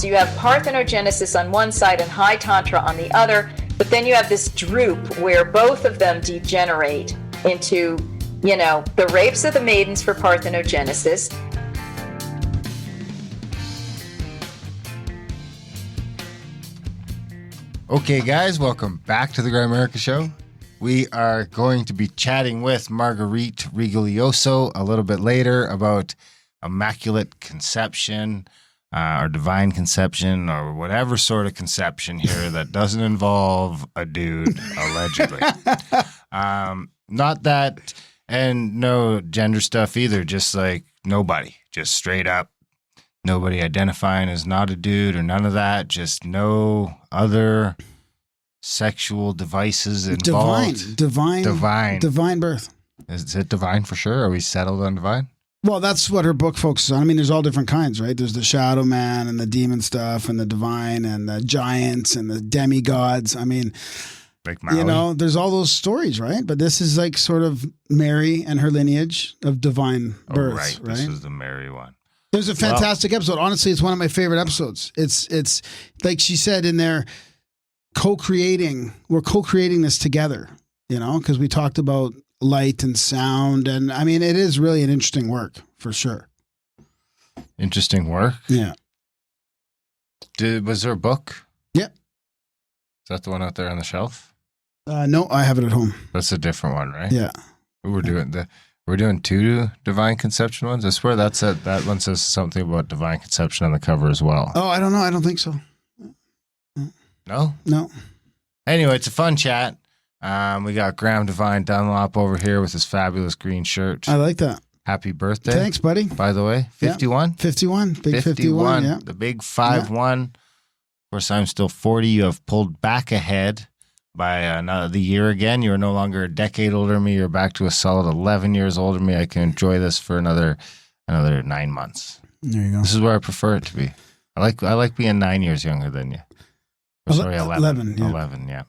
So you have Parthenogenesis on one side and High Tantra on the other, but then you have this droop where both of them degenerate into, the rapes of the maidens for Parthenogenesis. Okay, guys, welcome back to the Grimerica Show. We are going to be chatting with Marguerite Rigoglioso a little bit later about Immaculate Conception or Divine Conception or whatever sort of conception here that doesn't involve a dude, allegedly. Not that, and no gender stuff either, just like nobody, just straight up. Nobody identifying as not a dude or none of that. Just no other sexual devices involved. Divine birth. Is it divine for sure? Are we settled on divine? Well, that's what her book focuses on. I mean, there's all different kinds, right? There's the shadow man and the demon stuff and the divine and the giants and the demigods. I mean, like Maui. There's all those stories, right? But this is like sort of Mary and her lineage of divine births, right? This is the Mary one. There's a fantastic episode. Honestly, it's one of my favorite episodes. It's like she said in there, we're co-creating this together, because we talked about light and sound. And I mean, it is really an interesting work for sure. Interesting work? Yeah. Was there a book? Yep. Is that the one out there on the shelf? No, I have it at home. That's a different one, right? Yeah. We're doing two Divine Conception ones. I swear that one says something about Divine Conception on the cover as well. Oh, I don't know. I don't think so. No? No. Anyway, it's a fun chat. We got Graham Divine Dunlop over here with his fabulous green shirt. I like that. Happy birthday. Thanks, buddy. By the way, 51? Yeah. 51. Big 51, yeah. The big 5-1. Of course, I'm still 40. You have pulled back ahead by the year again. You are no longer a decade older than me. You're back to a solid 11 years older than me. I can enjoy this for another 9 months. There you go. This is where I prefer it to be. I like being 9 years younger than you. Oh, sorry, 11. 11, yeah.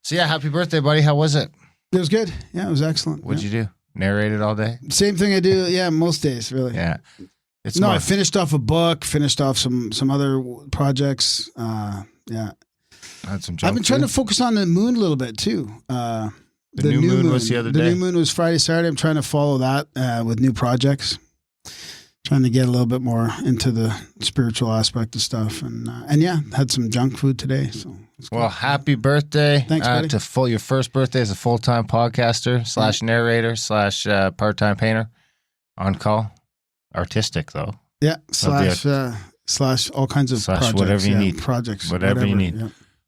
So yeah, happy birthday, buddy. How was it? It was good. Yeah, it was excellent. What'd you do? Narrated all day? Same thing I do. Yeah, most days, really. Yeah. I finished off a book, finished off some other projects. Yeah. Had some I've been trying to focus on the moon a little bit too. The new moon was the other day. The new moon was Friday, Saturday. I'm trying to follow that with new projects. Trying to get a little bit more into the spiritual aspect of stuff, and yeah, had some junk food today. So, well, happy birthday! Thanks, buddy. Your first birthday as a full-time podcaster / narrator / part-time painter, on call, artistic though. Yeah, slash all kinds of projects, whatever you need, projects, whatever you need.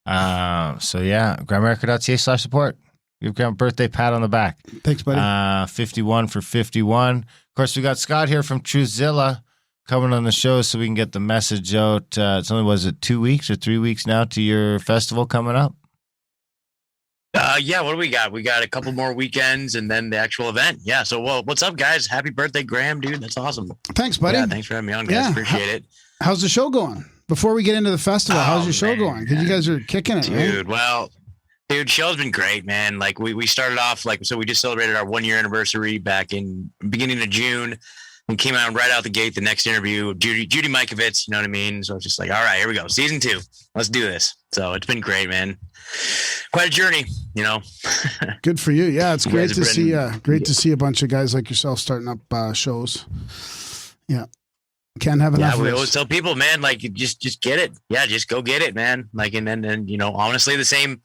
Yeah. So yeah, grimerica.ca/support. Give Graham a birthday pat on the back. Thanks, buddy. 51 for 51. Of course, we got Scott here from Truthzilla coming on the show so we can get the message out. It's only, was it 2 weeks or 3 weeks now to your festival coming up? Yeah, what do we got? We got a couple more weekends and then the actual event. Yeah, so what's up, guys? Happy birthday, Graham, dude. That's awesome. Thanks, buddy. Yeah, thanks for having me on, guys. Yeah. Appreciate it. How's the show going? Before we get into the festival, how's your show going? Because you guys are kicking it, dude, right? Dude, show's been great, man. Like we started off so we just celebrated our 1 year anniversary back in beginning of June and came out right out the gate. The next interview, Judy Mikovits, you know what I mean? So it's just like, all right, here we go. Season 2. Let's do this. So it's been great, man. Quite a journey, Good for you. Yeah, it's great to see to see a bunch of guys like yourself starting up shows. Yeah. Can't have enough. Yeah, we always tell people, man, like just get it. Yeah, just go get it, man. Like and then honestly the same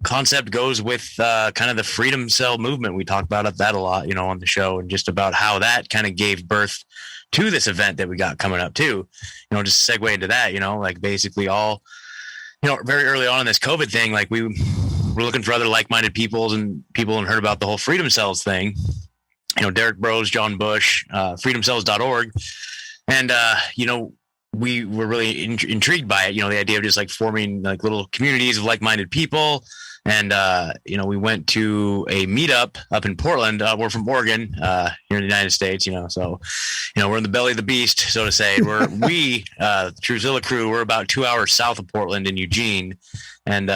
concept goes with kind of the freedom cell movement. We talk about that a lot, on the show, and just about how that kind of gave birth to this event that we got coming up too. Just segue into that, like basically all, very early on in this COVID thing, like we were looking for other like-minded people and heard about the whole freedom cells thing. Derek Bros, John Bush, freedomcells.org. And, we were really intrigued by it, the idea of just like forming like little communities of like-minded people. And, we went to a meetup up in Portland. We're from Oregon, here in the United States, so, we're in the belly of the beast, so to say. The Truthzilla crew, we're about 2 hours south of Portland in Eugene. And,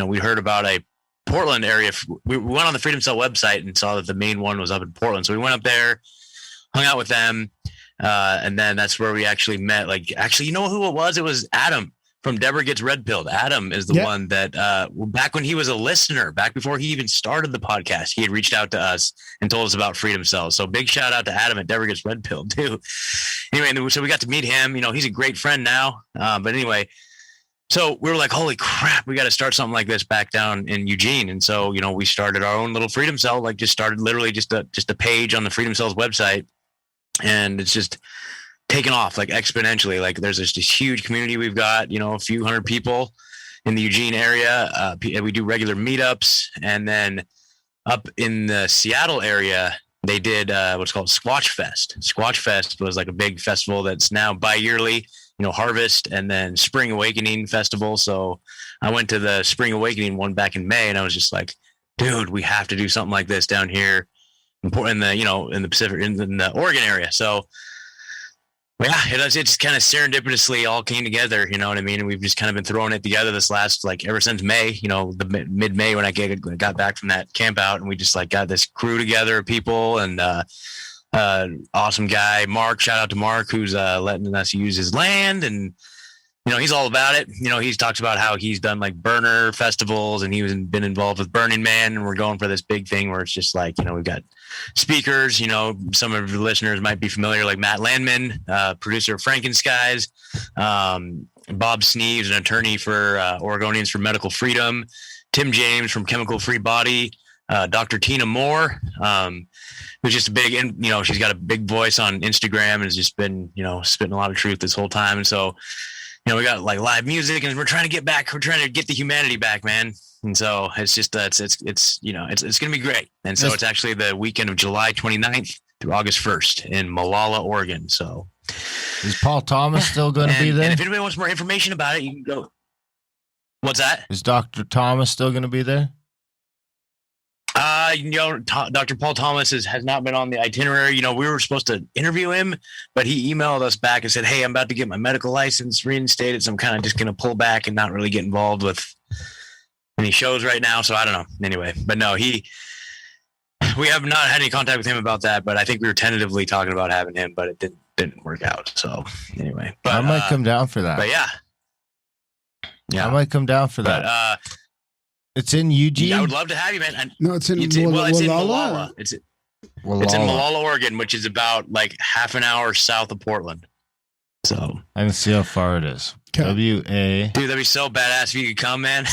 we heard about a Portland area. We went on the Freedom Cell website and saw that the main one was up in Portland. So we went up there, hung out with them. And then that's where we actually met. Like, actually, you know who it was? It was Adam from Deborah Gets Red Pilled. Adam is the one that back when he was a listener, back before he even started the podcast, he had reached out to us and told us about freedom cells. So big shout out to Adam at Deborah Gets Red Pilled too. Anyway, so we got to meet him. You know, he's a great friend now. But anyway, so we were like, holy crap, we got to start something like this back down in Eugene. And so, you know, we started our own little freedom cell, like just started literally just a page on the Freedom Cells website. And it's just taken off like exponentially. Like there's just this huge community we've got, you know, a few hundred people in the Eugene area. We do regular meetups. And then up in the Seattle area, they did what's called Squatch Fest. Squatch Fest was like a big festival that's now bi-yearly, you know, Harvest and then Spring Awakening Festival. So I went to the Spring Awakening one back in May and I was just like, dude, we have to do something like this down here in the, you know, in the Pacific, in the Oregon area. So yeah, it just kind of serendipitously all came together, you know what I mean? And we've just kind of been throwing it together this last, like ever since May, you know, the mid-May when I got back from that camp out, and we just like got this crew together of people and awesome guy, Mark, shout out to Mark, who's letting us use his land. And, you know, he's all about it. You know, he talks about how he's done like burner festivals and been involved with Burning Man. And we're going for this big thing where it's just like, you know, we've got speakers, you know, some of the listeners might be familiar, like Matt Landman, producer of Frankenskies, Bob Sneeves, an attorney for Oregonians for Medical Freedom, Tim James from Chemical Free Body, Dr. Tina Moore, who's just a big, and you know, she's got a big voice on Instagram and has just been, you know, spitting a lot of truth this whole time. And so, you know, we got like live music and we're trying to get the humanity back, man. And so it's just, it's you know, it's going to be great. And so it's actually the weekend of July 29th through August 1st in Molalla, Oregon. So is Paul Thomas still going to be there? And if anybody wants more information about it, you can go. What's that? Is Dr. Thomas still going to be there? You know, Dr. Paul Thomas has not been on the itinerary. You know, we were supposed to interview him, but he emailed us back and said, hey, I'm about to get my medical license reinstated. So I'm kind of just going to pull back and not really get involved with any shows right now. So I don't know. Anyway, but no, we have not had any contact with him about that, but I think we were tentatively talking about having him, but it didn't work out. So anyway, but I might come down for that. But yeah. I might come down for that. But, it's in Eugene. Yeah, I would love to have you, man. No, it's in it's in Molalla. It's in Molalla, Oregon, which is about like half an hour south of Portland. So I can see how far it is. Okay. WA. Dude, that'd be so badass if you could come, man.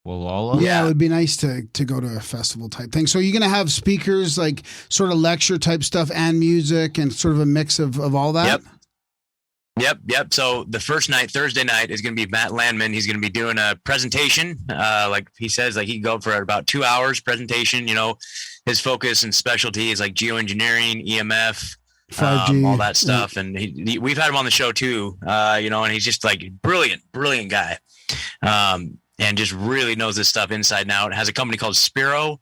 Wallala? Yeah, it would be nice to go to a festival type thing. So you're going to have speakers, like sort of lecture type stuff and music and sort of a mix of all that? Yep. So the first night, Thursday night, is going to be Matt Landman. He's going to be doing a presentation. Like he says, like he can go for about 2 hours presentation. You know, his focus and specialty is like geoengineering, EMF, 5G, all that stuff. Yeah. And we've had him on the show too, you know, and he's just like brilliant guy. And just really knows this stuff inside and out. Has a company called Spiro,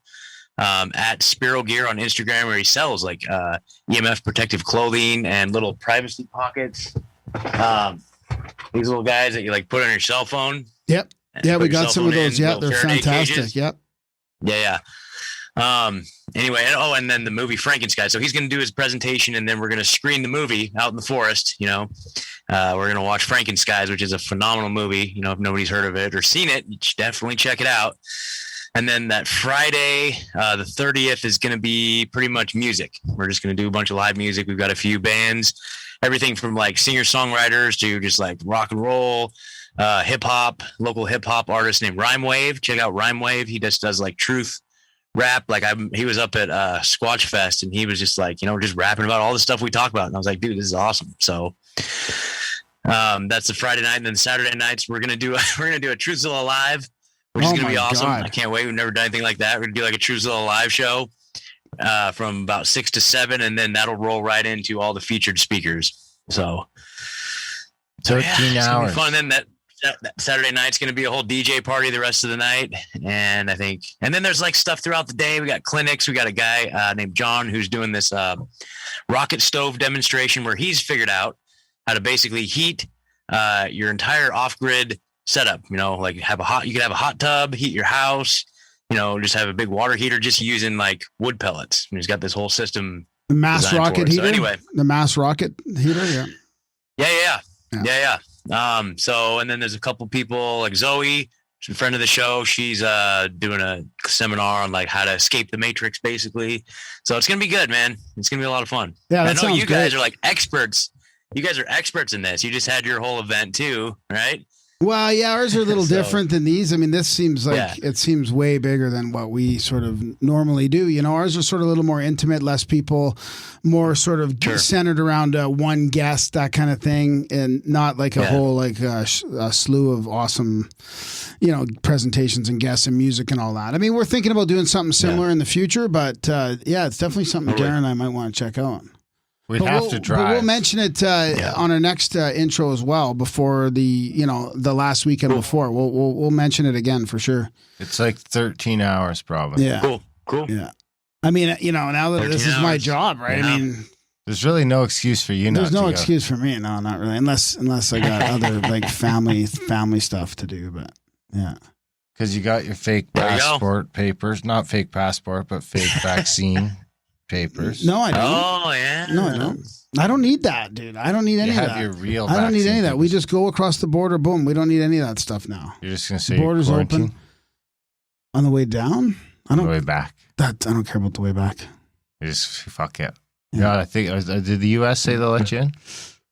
at Spiro Gear on Instagram, where he sells like EMF protective clothing and little privacy pockets. These little guys that you like put on your cell phone. Yep. Yeah, we got some of those. Yeah, they're fantastic. Cages. Yep. Yeah. Anyway, and then the movie Frankenstein. So he's going to do his presentation, and then we're going to screen the movie out in the forest. You know, we're going to watch Frankenstein, which is a phenomenal movie. You know, if nobody's heard of it or seen it, you should definitely check it out. And then that Friday, the 30th, is going to be pretty much music. We're just going to do a bunch of live music. We've got a few bands, everything from like singer-songwriters to just like rock and roll, hip-hop, local hip-hop artist named Rhyme Wave. Check out Rhyme Wave. He just does like truth rap. Like he was up at Squatch Fest, and he was just like, you know, just rapping about all the stuff we talk about. And I was like, dude, this is awesome. So that's the Friday night. And then Saturday nights, we're going to do a Truthzilla Live, which is going to be awesome. God. I can't wait. We've never done anything like that. We're going to do like a Truthzilla Live show from about 6 to 7, and then that'll roll right into all the featured speakers. So 13 hours. Fun. And then that Saturday night's going to be a whole DJ party the rest of the night. And then there's like stuff throughout the day. We got clinics. We got a guy named John who's doing this rocket stove demonstration where he's figured out how to basically heat your entire off-grid setup. You know, like you could have a hot tub, heat your house, you know, just have a big water heater just using like wood pellets. And he's got this whole system The mass designed rocket for. So heater. anyway. The mass rocket heater. Yeah. Yeah. So, and then there's a couple people like Zoe, she's a friend of the show. She's doing a seminar on like how to escape the matrix, basically. So it's gonna be good, man. It's gonna be a lot of fun. Yeah, I that know sounds you guys great. are like experts. You guys are experts in this. You just had your whole event too, right? Well, yeah, ours are a little So- different than these. I mean, this seems like Yeah. it seems way bigger than what we sort of normally do. You know, ours are sort of a little more intimate, less people, more sort of Sure. centered around one guest, that kind of thing, and not like a Yeah. whole like a slew of awesome, you know, presentations and guests and music and all that. I mean, we're thinking about doing something similar in the future, but yeah, it's definitely something Totally. Darren and I might want to check out. We'd But have we'll, to but drive. we'll mention it on our next intro as well before the last weekend before. We'll mention it again for sure. It's like 13 hours probably. Yeah. Cool. Yeah. I mean, now that this 13 is my hours. job, right? Yeah. I mean, There's really no excuse for you not there's to no go. excuse for me. No, not really. Unless I got other like family stuff to do. But yeah. Because you got your fake There you go. passport papers. Not fake passport, but fake vaccine papers. No, I don't. Oh yeah. No, I don't. I don't need that, dude. I don't need You any of have that. your real I don't need vaccine any of that. We papers. just go across the border. Boom. We don't need any of that stuff now. You're just going to say The border's you're open. On the way down, I on the don't. way back. I don't care about the way back. You just fuck it. Yeah. Yeah, I think, did the U.S. say they'll let you in?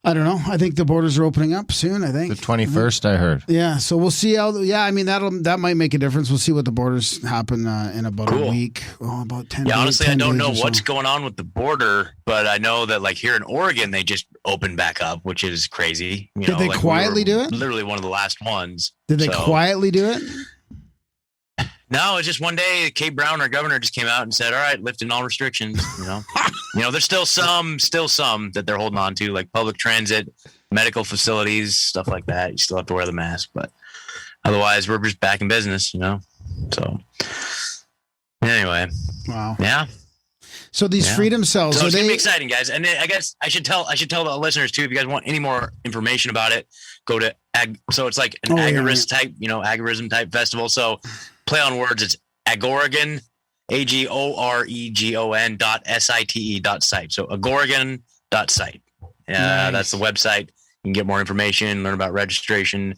I don't know. I think the borders are opening up soon. I think The 21st, I heard. Yeah, so we'll see how. Yeah, I mean that might make a difference. We'll see what the borders happen in about a Cool. week. Oh, about 10. Yeah, days, honestly, I 10 don't days know or so. what's going on with the border, but I know that like here in Oregon, they just opened back up, which is crazy. You Did know, they like, quietly we were do it? Literally one of the last ones. Did they So- quietly do it? No, it's just one day. Kate Brown, our governor, just came out and said, "All right, lifting all restrictions." There's still some that they're holding on to, like public transit, medical facilities, stuff like that. You still have to wear the mask, but otherwise, we're just back in business. So anyway, Wow. yeah. So these Yeah. freedom cells So are it's gonna be they? exciting, guys. And then I guess I should tell the listeners too. If you guys want any more information about it, go to So it's like an Oh, yeah, agorism type festival. So play on words. It's Agorigan, AGOREGON.SITE.site. So agorigan.site. Nice. That's the website. You can get more information, learn about registration.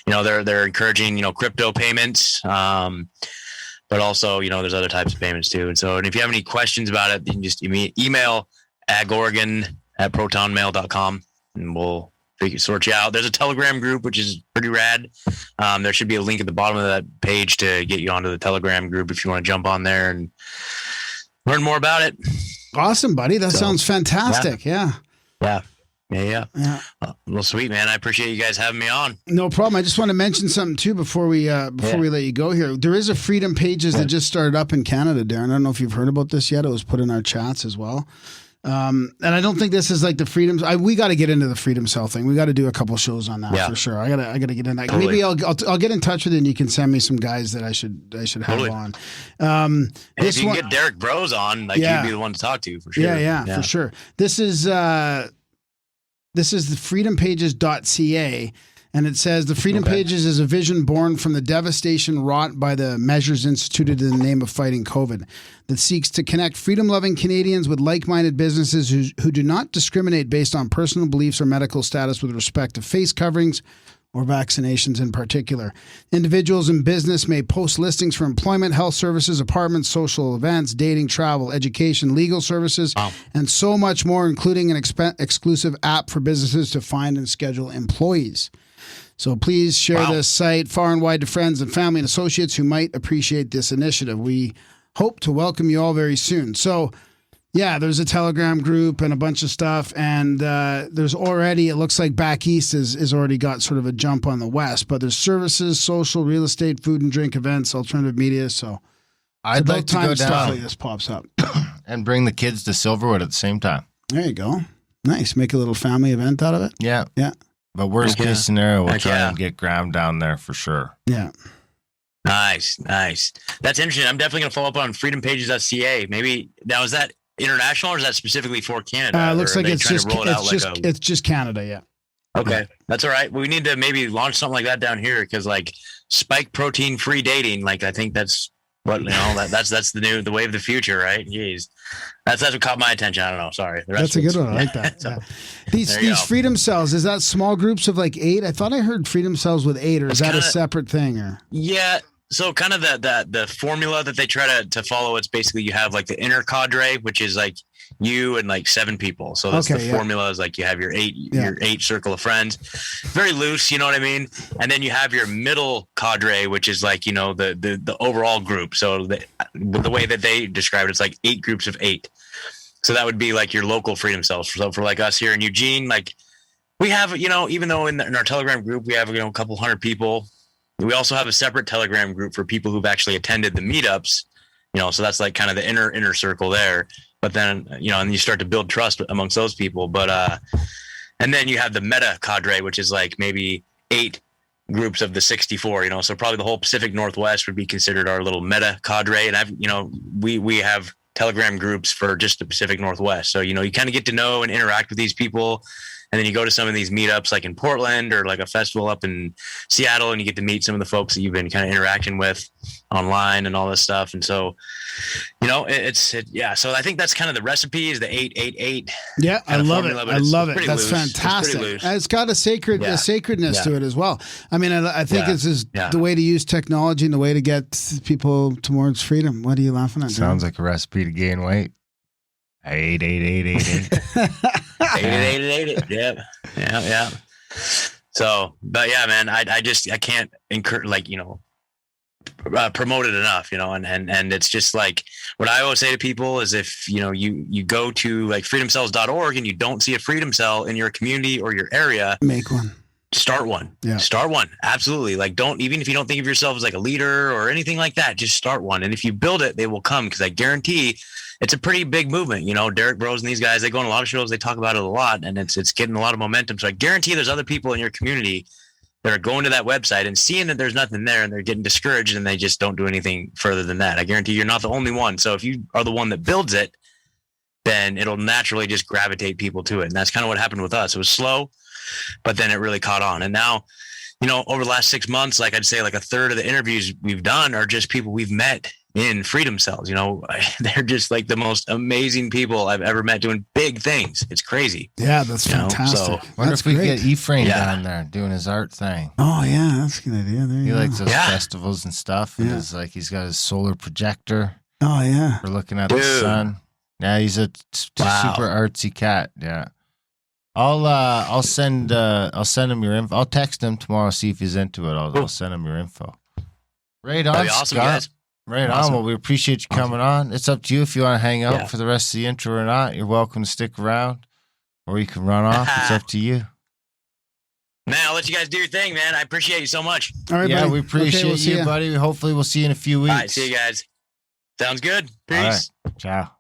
They're encouraging crypto payments. But also, there's other types of payments too. And if you have any questions about it, you can just email agorigan@protonmail.com and we'll sort you out. There's a Telegram group, which is pretty rad. There should be a link at the bottom of that page to get you onto the Telegram group if you want to jump on there and learn more about it. Awesome, buddy. That So, sounds fantastic. Yeah. Yeah. Yeah. Well, sweet, man. I appreciate you guys having me on. No problem. I just want to mention something too before we let you go here. There is a Freedom Pages that just started up in Canada, Darren. I don't know if you've heard about this yet. It was put in our chats as well. And I don't think this is like the freedoms. We got to get into the freedom cell thing. We got to do a couple shows on that for sure. I gotta get in that. Totally. Maybe I'll get in touch with you and you can send me some guys that I should have Totally. on. And This if you one, can get Derek Bros on, he'd be the one to talk to for sure. yeah, for sure. This is the freedompages.ca. And it says the Freedom Pages is a vision born from the devastation wrought by the measures instituted in the name of fighting COVID that seeks to connect freedom-loving Canadians with like-minded businesses who do not discriminate based on personal beliefs or medical status with respect to face coverings or vaccinations in particular. Individuals in business may post listings for employment, health services, apartments, social events, dating, travel, education, legal services, and so much more, including an exclusive app for businesses to find and schedule employees. So please share this site far and wide to friends and family and associates who might appreciate this initiative. We hope to welcome you all very soon. So, yeah, there's a Telegram group and a bunch of stuff. And there's already, it looks like back east is already got sort of a jump on the west. But there's services, social, real estate, food and drink events, alternative media. So I'd like to go stuff down like this pops up. and bring the kids to Silverwood at the same time. There you go. Nice. Make a little family event out of it. Yeah. Yeah. But worst Heck yeah. case scenario, we'll Heck try yeah. and get Graham down there for sure. Yeah. Nice. That's interesting. I'm definitely going to follow up on freedompages.ca. Maybe now, is that international or is that specifically for Canada? It looks Or are like they it's trying just to roll it out it's just Canada. Yeah. Okay, that's all right. We need to maybe launch something like that down here because like spike protein free dating, like I think that's But that's the wave of the future, right? Jeez, that's what caught my attention. I don't know. Sorry, That's a good one. I like that. So, Yeah. These freedom cells, is that small groups of like 8? I thought I heard freedom cells with 8, or is that a separate thing? Or yeah. So kind of the formula that they try to follow, it's basically you have like the inner cadre, which is like you and like 7 people. So that's the formula is like you have your 8 circle of friends, very loose, you know what I mean? And then you have your middle cadre, which is like, you know, the overall group. So the way that they describe it, it's like 8 groups of 8. So that would be like your local freedom cells. So for like us here in Eugene, like we have, you know, even though in our Telegram group, we have, you know, a couple hundred people, we also have a separate Telegram group for people who've actually attended the meetups, you know, so that's like kind of the inner circle there. But then, you know, and you start to build trust amongst those people. But, and then you have the meta cadre, which is like maybe 8 groups of the 64, you know, so probably the whole Pacific Northwest would be considered our little meta cadre. And you know, we have Telegram groups for just the Pacific Northwest. So, you know, you kind of get to know and interact with these people. And then you go to some of these meetups like in Portland or like a festival up in Seattle, and you get to meet some of the folks that you've been kind of interacting with online and all this stuff. And so, you know, yeah. So I think that's kind of the recipe is the 888. Yeah, I love it. I love it. That's loose. fantastic. It's got a sacredness to it as well. I mean, I think this is the way to use technology and the way to get people towards freedom. What are you laughing at? Sounds like a recipe to gain weight. 88888. 888. Yeah. So, but yeah, man, I can't promote it enough, you know, and it's just like what I always say to people is if, you know, you go to like freedomcells.org and you don't see a freedom cell in your community or your area, make one. Start one. Yeah. Start one. Absolutely. Like even if you don't think of yourself as like a leader or anything like that, just start one. And if you build it, they will come, because I guarantee it's a pretty big movement. You know, Derek Bros and these guys, they go on a lot of shows, they talk about it a lot, and it's getting a lot of momentum. So I guarantee there's other people in your community that are going to that website and seeing that there's nothing there and they're getting discouraged and they just don't do anything further than that. I guarantee you're not the only one. So if you are the one that builds it, then it'll naturally just gravitate people to it. And that's kind of what happened with us. It was slow, but then it really caught on. And now, you know, over the last 6 months, like I'd say like a third of the interviews we've done are just people we've met in freedom cells. You know, they're just like the most amazing people I've ever met doing big things. It's crazy. Yeah, that's fantastic. So, wonder if we could get Ephraim down there doing his art thing. Oh yeah, that's a good idea. He likes those festivals and stuff. And he's got his solar projector. Oh yeah, we're looking at the sun. Yeah, he's a super artsy cat. Yeah. I'll send him your info. I'll text him tomorrow, see if he's into it. I'll send him your info. Right on, awesome, Scott. Guys. Right on. Well, we appreciate you coming on. It's up to you if you want to hang out for the rest of the intro or not. You're welcome to stick around, or you can run off. It's up to you. Man, I'll let you guys do your thing, man. I appreciate you so much. All right, buddy. We appreciate you, buddy. Hopefully, we'll see you in a few weeks. All right, see you guys. Sounds good. Peace. All right. Ciao.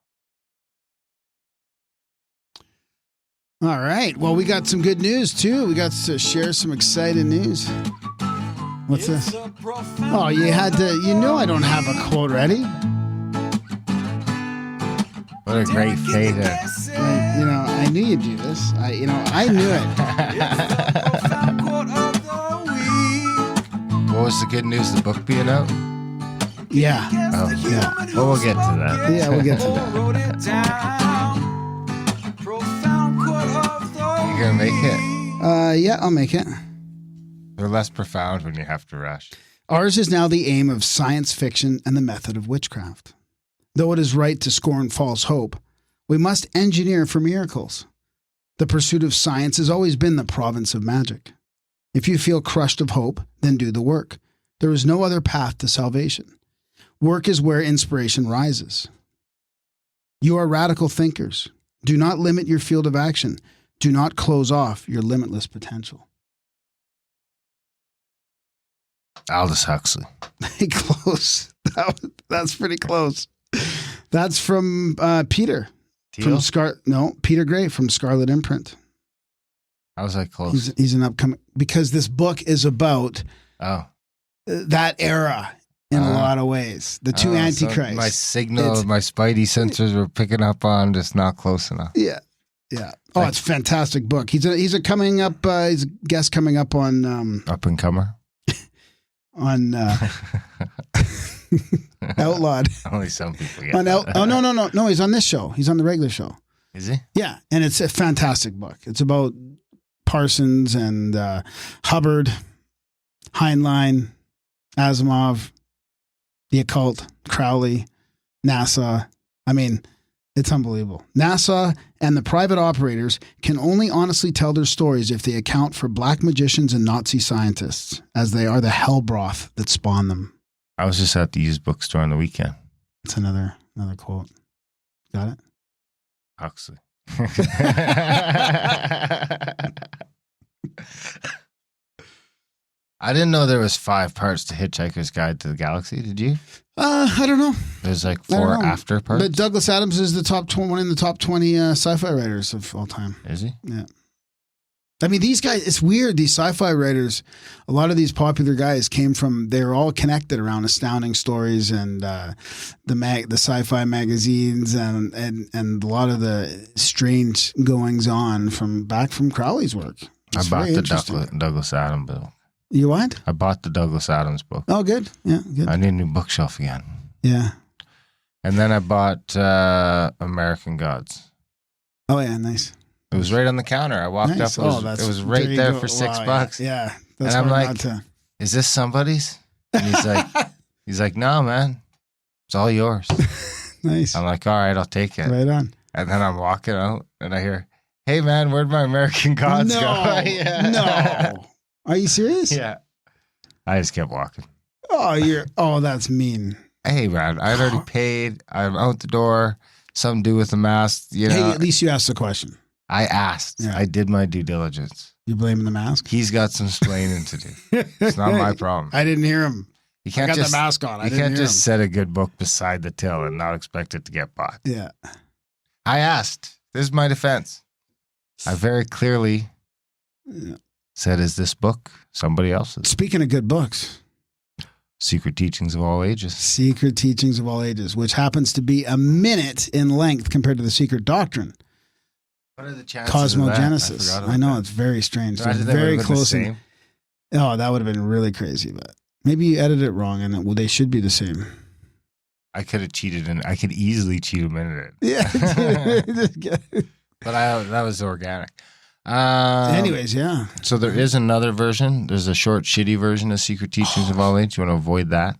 All right. Well, we got some good news, too. We got to share some exciting news. What's this? Oh, you had to... You know I don't have a quote ready. What a great fade. You know, I knew you'd do this. I knew it. What was the good news? The book being out? Yeah. Oh, yeah. Well, we'll get to that. Yeah, we'll get to that. You gonna make it? Yeah, I'll make it. They're less profound when you have to rush. Ours is now the aim of science fiction and the method of witchcraft. Though it is right to scorn false hope, we must engineer for miracles. The pursuit of science has always been the province of magic. If you feel crushed of hope, then do the work. There is no other path to salvation. Work is where inspiration rises. You are radical thinkers. Do not limit your field of action. Do not close off your limitless potential. Aldous Huxley. Close. That's pretty close. That's from Peter. Teal? Peter Gray from Scarlet Imprint. How was that close? He's an upcoming, because this book is about that era in a lot of ways. The two Antichrists. So my spidey sensors were picking up on just not close enough. Yeah. Yeah. Oh, it's a fantastic book. He's a coming up. He's a guest coming up on Up and Comer. On Outlawed. Only some people get On that. no. He's on this show. He's on the regular show. Is he? Yeah, and it's a fantastic book. It's about Parsons and Hubbard, Heinlein, Asimov, the occult, Crowley, NASA. I mean, it's unbelievable. NASA and the private operators can only honestly tell their stories if they account for black magicians and Nazi scientists, as they are the hell broth that spawn them. I was just at the used bookstore on the weekend. That's another quote. Got it? Huxley. I didn't know there was 5 parts to Hitchhiker's Guide to the Galaxy. Did you? I don't know. There's like I don't 4 know. after parts. But Douglas Adams is one in the top 20 sci-fi writers of all time. Is he? Yeah. I mean, these guys, it's weird. These sci-fi writers, a lot of these popular guys they're all connected around Astounding Stories and the sci-fi magazines and a lot of the strange goings on from Crowley's work. I It's bought very the interesting. Douglas Adams book. You what? I bought the Douglas Adams book. Oh, good. Yeah, good. I need a new bookshelf again. Yeah. And then I bought American Gods. Oh, yeah, nice. It was right on the counter. I walked Nice. up. It was right you there go. for $6. Wow, yeah. That's And I'm hard like, not to. Is this somebody's? And he's like, no, man, it's all yours. Nice. I'm like, all right, I'll take it. Right on. And then I'm walking out and I hear, hey, man, where'd my American Gods No, go? Yeah. no. Are you serious? Yeah. I just kept walking. Oh, that's mean. Hey, man, I'd already paid. I'm out the door. Something to do with the mask. You know, Hey, at least you asked the question. I asked. Yeah. I did my due diligence. You blaming the mask? He's got some explaining to do. It's not my problem. I didn't hear him. You I can't got just the mask on. I you didn't can't hear just set a good book beside the till and not expect it to get bought. him. Yeah. I asked. This is my defense. I very clearly said, "Is this book somebody else's?" Speaking of good books, Secret Teachings of All Ages. Secret Teachings of All Ages, which happens to be a minute in length compared to the Secret Doctrine. What are the chances of that? Cosmogenesis. I know, it's very strange. They're Imagine they very would've been close. the same. Oh, that would have been really crazy, but maybe you edited it wrong and they should be the same. I could have cheated and I could easily cheat him into it. Yeah. But that was organic. Anyways, yeah. So there is another version. There's a short, shitty version of Secret Teachings of All Ages. You want to avoid that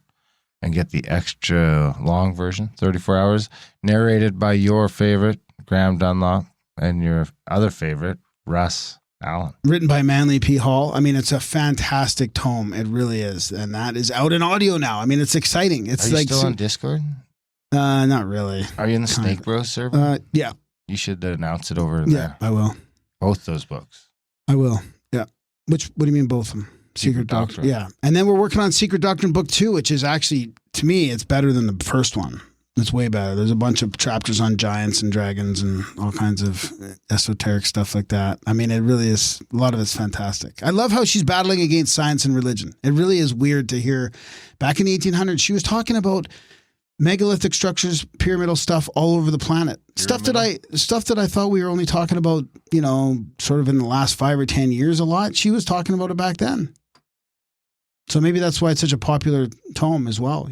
and get the extra long version, 34 hours, narrated by your favorite, Graham Dunlop, and your other favorite, Russ Allen. Written by Manly P. Hall. I mean, it's a fantastic tome. It really is. And that is out in audio now. I mean, it's exciting. It's Are you like still on Discord? not really. Are you in the Snake Bros server? Yeah. You should announce it over Yeah, there. I will. Both those books. I will. Yeah. What do you mean both of them? Secret Doctrine. Yeah. And then we're working on Secret Doctrine Book 2, which is actually, to me, it's better than the first one. It's way better. There's a bunch of chapters on giants and dragons and all kinds of esoteric stuff like that. I mean, it really is, a lot of it's fantastic. I love how she's battling against science and religion. It really is weird to hear. Back in the 1800s, she was talking about megalithic structures, pyramidal stuff all over the planet. Stuff that I thought we were only talking about, sort of in the last 5 or 10 years a lot. She was talking about it back then. So maybe that's why it's such a popular tome as well,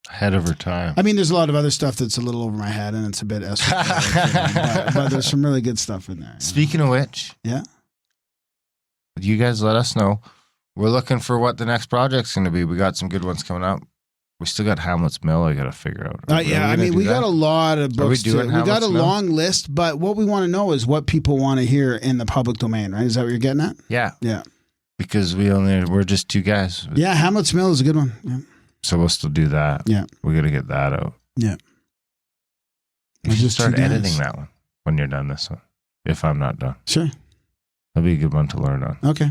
Ahead of her time. I mean, there's a lot of other stuff that's a little over my head and it's a bit esoteric, but there's some really good stuff in there. Speaking of which, Yeah. you guys let us know. We're looking for what the next project's going to be. We got some good ones coming up. We still got Hamlet's Mill I got to figure out. Yeah, I mean, we got a lot of books. doing We got Hamlet's a Mill? long list, but what we want to know is what people want to hear in the public domain, right? Is that what you're getting at? Yeah. Yeah. Because we're just 2 guys. Yeah, Hamlet's Mill is a good one. Yeah. So we'll still do that. Yeah. We got to get that out. Yeah. You We're should just start 2 guys. editing that one when you're done this one. If I'm not done. Sure. That'll be a good one to learn on. Okay.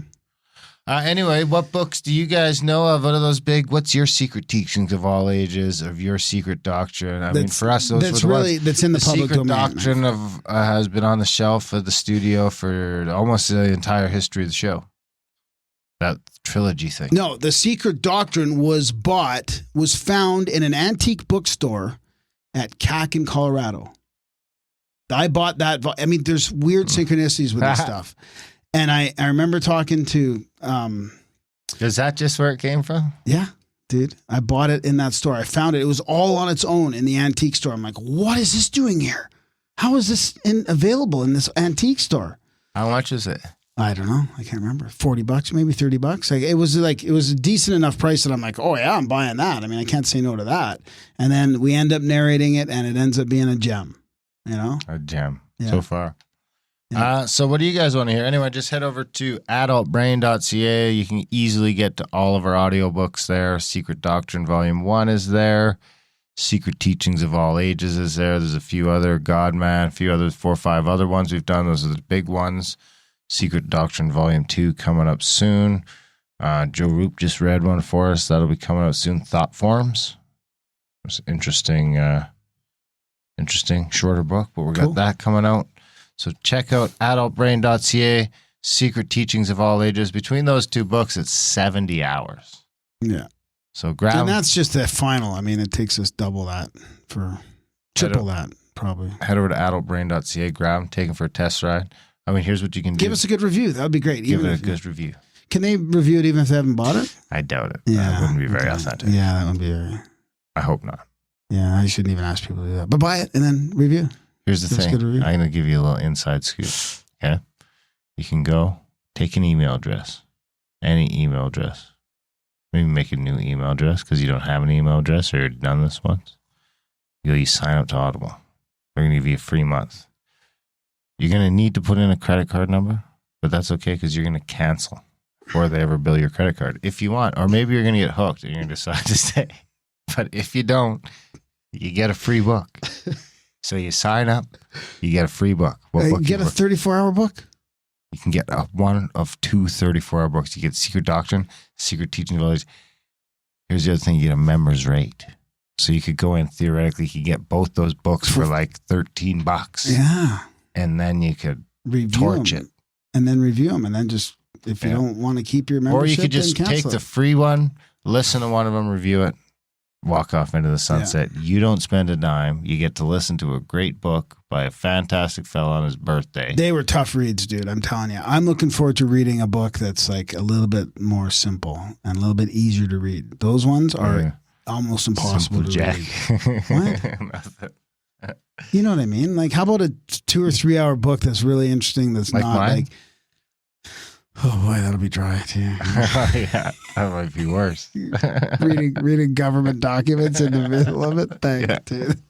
Anyway, what books do you guys know of? What are those big? What's your secret teachings of all ages, of your secret doctrine? I mean, for us, those that's were the really ones. that's in the public secret domain. doctrine of has been on the shelf of the studio for almost the entire history of the show. That trilogy thing. No, the Secret Doctrine was found in an antique bookstore at CAC in Colorado. I bought that. I mean, there's weird synchronicities with this stuff. And I remember talking to, Is that just where it came from? yeah, dude. I bought it in that store. I found it. It was all on its own in the antique store. I'm like, what is this doing here? How is this available in this antique store? How much is it? I don't know. I can't remember. $40, maybe $30. Like, it was a decent enough price that I'm like, oh yeah, I'm buying that. I mean, I can't say no to that. And then we end up narrating it, and it ends up being a gem. You know, A gem Yeah. so far. Yeah. So what do you guys want to hear? Anyway, just head over to adultbrain.ca. You can easily get to all of our audiobooks there. Secret Doctrine Volume 1 is there. Secret Teachings of All Ages is there. There's a few other God Man, a few other 4 or 5 other ones we've done. Those are the big ones. Secret Doctrine Volume 2 coming up soon. Joe Roop just read one for us. That'll be coming out soon. Thought Forms. It's interesting shorter book, but we got Cool. that coming out. So check out adultbrain.ca, Secret Teachings of All Ages. Between those 2 books, it's 70 hours. yeah. So grab And that's just the final. I mean, it takes us double that for triple that, probably. head over to adultbrain.ca, grab them, take them for a test ride. I mean, here's what you can do. Give us a good review. That would be great. Give Even it a if- good review. Can they review it even if they haven't bought it? I doubt it. That wouldn't be very okay. authentic. Yeah, that would be very. I hope not. Yeah, I shouldn't even ask people to do that. But buy it and then review. Here's the Give us a thing. good review. I'm going to give you a little inside scoop. Okay? You can go take an email address, any email address. Maybe make a new email address because you don't have an email address or you've done this once. You sign up to Audible. They're going to give you a free month. You're going to need to put in a credit card number, but that's okay because you're going to cancel before they ever bill your credit card if you want. Or maybe you're going to get hooked and you're going to decide to stay. But if you don't, you get a free book. So you sign up, you get a free book. What book? Get a 34-hour book? You can get one of 2 34-hour books. You get Secret Doctrine, Secret Teaching of All Ages. Here's the other thing. You get a member's rate. So you could go in, theoretically, you could get both those books for like $13. Yeah. And then you could Review torch them. it. And then review them. And then just, if you Yeah. don't want to keep your membership, Or you could then just cancel take the it. free one, listen to one of them, review it, walk off into the sunset. You don't spend a dime. You get to listen to a great book by a fantastic fellow on his birthday. They were tough reads, dude. I'm telling you. I'm looking forward to reading a book that's like a little bit more simple and a little bit easier to read. Those ones are Yeah. almost impossible Simple to Jack. read. Nothing. You know what I mean? Like, how about a 2 or 3 hour book that's really interesting? That's Like not mine? like, oh boy, that'll be dry too. Yeah, that might be worse. reading government documents in the middle of it. Thanks, Yeah. dude.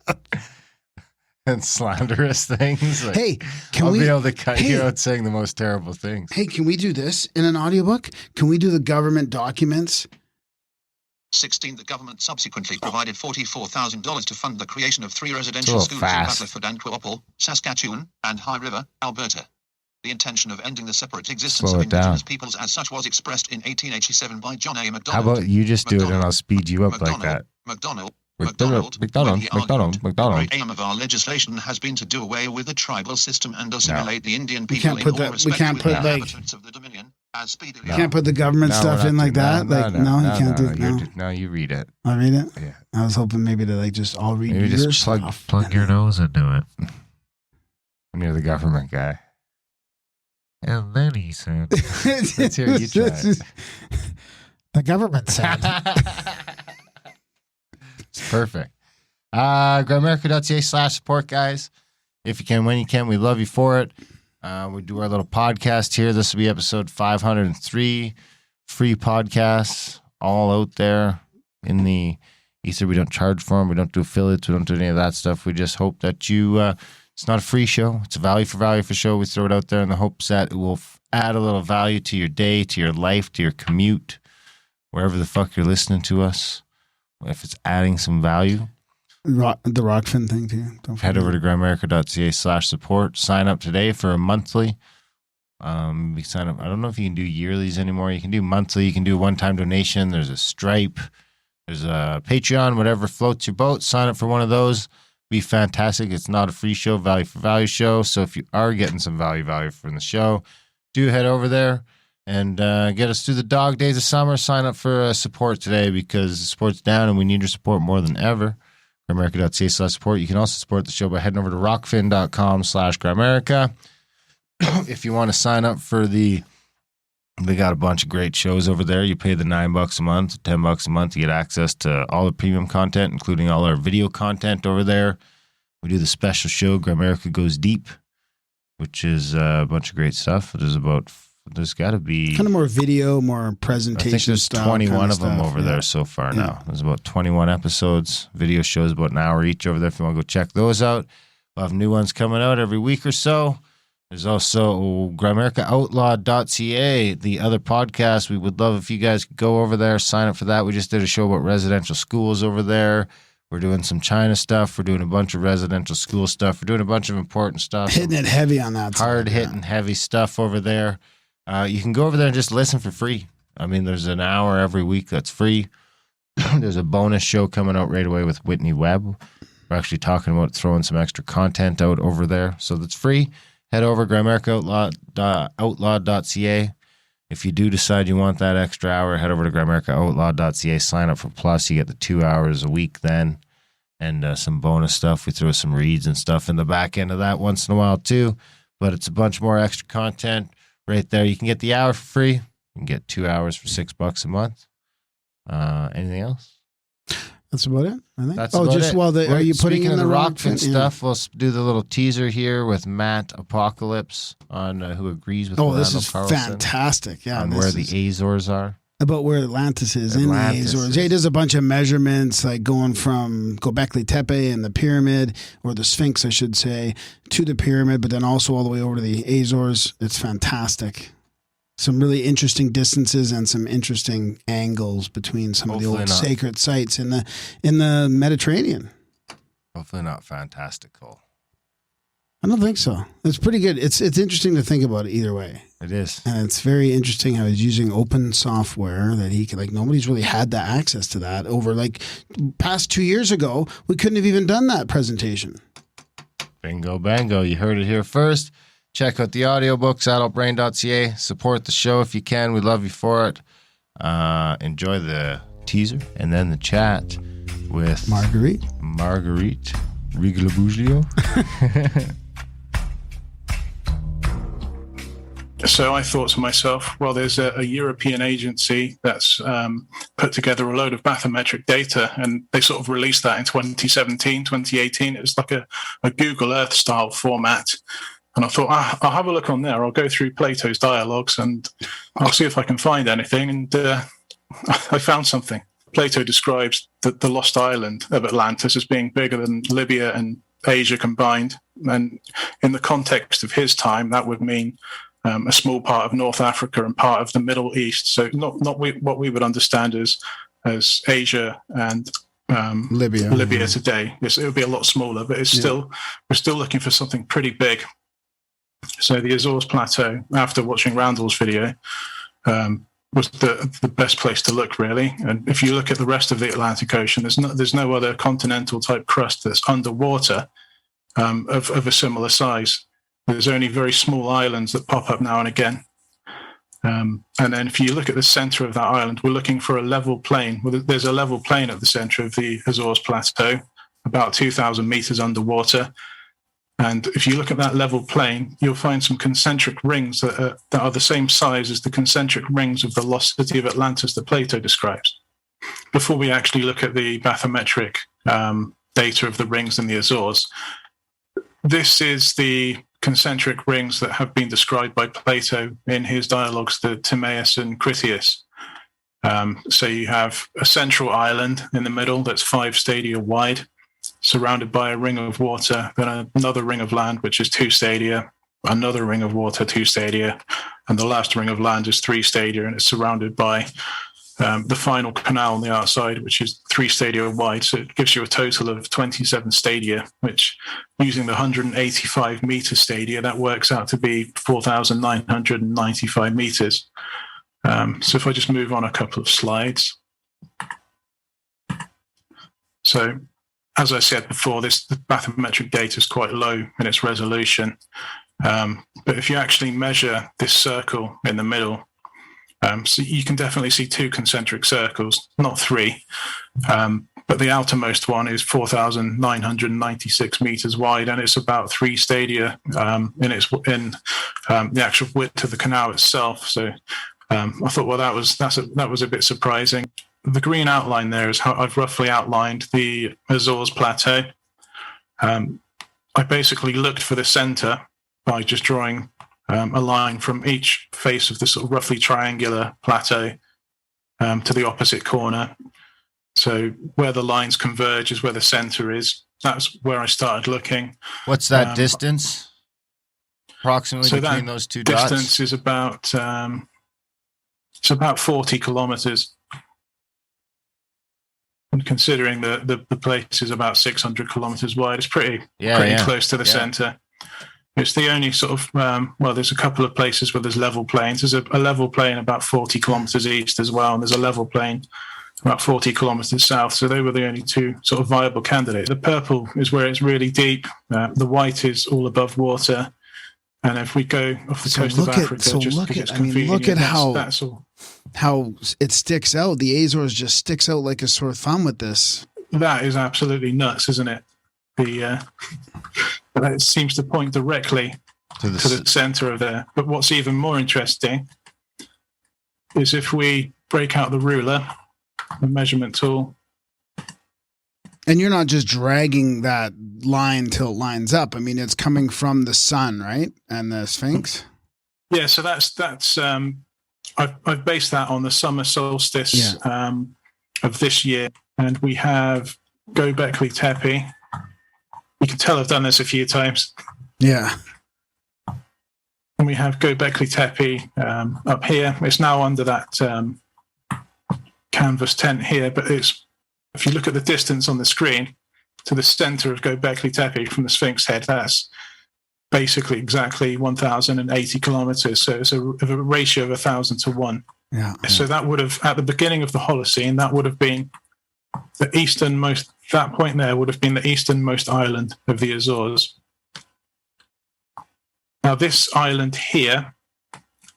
And slanderous things. Like, Hey, can I'll we? be able to cut you hey. out saying the most terrible things. Hey, can we do this in an audiobook? Can we do the government documents? 16. The government subsequently provided $44,000 to fund the creation of 3 residential little schools fast. in Bathyford and Quappel, Saskatchewan, and High River, Alberta. The intention of ending the separate existence Slow of it down. indigenous peoples as such was expressed in 1887 by John A. How MacDonald. about you just do it and I'll speed you up like that? MacDonald. McDonald, when he argued, The McDonald. great aim of our legislation has been to do away with the tribal system and assimilate the Indian people can't in put all that- we respects can't with put, the like- inhabitants of the Dominion as speedily You can't put the government No, stuff we're in not like doing- that. You can't do it. you're No, no, you read it. I read it. Yeah. I was hoping maybe to like just all read Maybe your just stuff. plug your nose into it. When you're the government guy. And then he said, Let's hear you try it. The government said. It's perfect. Grimerica.ca/support, guys. If you can, when you can, we love you for it. We do our little podcast here. This will be episode 503. Free podcasts all out there in the ether. We don't charge for them. We don't do affiliates. We don't do any of that stuff. We just hope that you, it's not a free show. It's a value for show. We throw it out there in the hopes that it will add a little value to your day, to your life, to your commute, wherever the fuck you're listening to us. If it's adding some value, The Rockfin thing too. Don't head forget. over to grimerica.ca/support. Sign up today for a monthly. You sign up. I don't know if you can do yearlies anymore. You can do monthly. You can do a one-time donation. There's a Stripe. There's a Patreon. Whatever floats your boat. Sign up for one of those. Be fantastic. It's not a free show, value for value show. So if you are getting some value from the show, do head over there and get us through the dog days of summer. Sign up for support today because the support's down and we need your support more than ever. Grimerica.ca/support. You can also support the show by heading over to rockfin.com/Grimerica. If you want to sign up for the They got a bunch of great shows over there. You pay the $9 a month, $10 a month. You get access to all the premium content, including all our video content over there. We do the special show, Grimerica Goes Deep, which is a bunch of great stuff. There's got to be kind of more video, more presentation. I think there's style 21 of them stuff, over there so far now. There's about 21 episodes, video shows about an hour each over there. If you want to go check those out, we'll have new ones coming out every week or so. There's also GrimericaOutlaw.ca, the other podcast. We would love if you guys could go over there, sign up for that. We just did a show about residential schools over there. We're doing some China stuff. We're doing a bunch of residential school stuff. We're doing a bunch of important stuff. Hitting it heavy on that. Hard-hitting, heavy stuff over there. You can go over there and just listen for free. I mean, there's an hour every week that's free. There's a bonus show coming out right away with Whitney Webb. We're actually talking about throwing some extra content out over there. So that's free. Head over GrimericaOutlaw.ca. If you do decide you want that extra hour, head over to GrimericaOutlaw.ca. Sign up for Plus. You get the 2 hours a week then. And some bonus stuff. We throw some reads and stuff in the back end of that once in a while too. But it's a bunch more extra content right there. You can get the hour for free. You can get 2 hours for $6 a month. Anything else? That's about it, I think. That's about it. Are you putting in the the Rockfin stuff? We'll do the little teaser here with Matt Apocalypse on who agrees with this Randall is Carlson fantastic. Yeah, on where the Azores are. About where Atlantis is in the Azores. Yeah, he does a bunch of measurements, like going from Göbekli Tepe and the pyramid, or the Sphinx, I should say, to the pyramid, but then also all the way over to the Azores. It's fantastic. Some really interesting distances and some interesting angles between some of the old sacred sites in the Mediterranean. Hopefully not fantastical. I don't think so. It's pretty good. It's interesting to think about it either way. It is. And it's very interesting how he's using open software that he can, nobody's really had the access to that over past 2 years ago. We couldn't have even done that presentation. Bingo, bango. You heard it here first. Check out the audiobooks, adultbrain.ca. Support the show if you can. We love you for it. Enjoy the teaser and then the chat with Marguerite Rigoglioso. So I thought to myself, well, there's a European agency that's put together a load of bathymetric data, and they sort of released that in 2017, 2018. It was like a Google Earth style format. And I thought, I'll have a look on there. I'll go through Plato's dialogues and I'll see if I can find anything. And I found something. Plato describes the lost island of Atlantis as being bigger than Libya and Asia combined. And in the context of his time, that would mean a small part of North Africa and part of the Middle East. So not what we would understand as Asia and Libya today. It would be a lot smaller, but we're still looking for something pretty big. So the Azores Plateau, after watching Randall's video, was the best place to look, really. And if you look at the rest of the Atlantic Ocean, there's no other continental type crust that's underwater of a similar size. There's only very small islands that pop up now and again. And then if you look at the center of that island, we're looking for a level plain. Well, there's a level plain at the center of the Azores Plateau, about 2,000 meters underwater. And if you look at that level plane, you'll find some concentric rings that are the same size as the concentric rings of the lost city of Atlantis that Plato describes. Before we actually look at the bathymetric data of the rings in the Azores, this is the concentric rings that have been described by Plato in his dialogues to Timaeus and Critias. So you have a central island in the middle that's 5 stadia wide, surrounded by a ring of water, then another ring of land, which is 2 stadia, another ring of water, 2 stadia, and the last ring of land is 3 stadia, and it's surrounded by the final canal on the outside, which is 3 stadia wide. So it gives you a total of 27 stadia, which, using the 185 meter stadia, that works out to be 4,995 meters. So if I just move on a couple of slides. So, as I said before, the bathymetric data is quite low in its resolution. But if you actually measure this circle in the middle, so you can definitely see 2 concentric circles, not 3. But the outermost one is 4,996 meters wide, and it's about 3 stadia in the actual width of the canal itself. So I thought, well, that was a bit surprising. The green outline there is how I've roughly outlined the Azores Plateau. I basically looked for the center by just drawing a line from each face of the sort of roughly triangular plateau to the opposite corner. So where the lines converge is where the center is. That's where I started looking. What's that distance approximately between those two dots? Distance is about it's about 40 kilometers. And considering the place is about 600 kilometers wide, it's pretty close to the center. It's the only sort of, well, there's a couple of places where there's level plains. There's a level plain about 40 kilometers east as well, and there's a level plain about 40 kilometers south. So they were the only two sort of viable candidates. The purple is where it's really deep. The white is all above water. And if we go off the coast of Africa, look at how it sticks out. The Azores just sticks out like a sore thumb with this. That is absolutely nuts, isn't it? It seems to point directly to the center of there. But what's even more interesting is if we break out the ruler, the measurement tool. And you're not just dragging that line till it lines up. I mean, it's coming from the sun, right? And the Sphinx. Yeah, so that's I've based that on the summer solstice of this year, and we have Göbekli Tepe. You can tell I've done this a few times. Yeah. And we have Göbekli Tepe up here. It's now under that canvas tent here, but if you look at the distance on the screen to the center of Göbekli Tepe from the Sphinx head, that's basically exactly 1,080 kilometers. So it's a ratio of 1,000 to 1. Yeah. So that would have, at the beginning of the Holocene, that would have been the easternmost, that point there would have been the easternmost island of the Azores. Now, this island here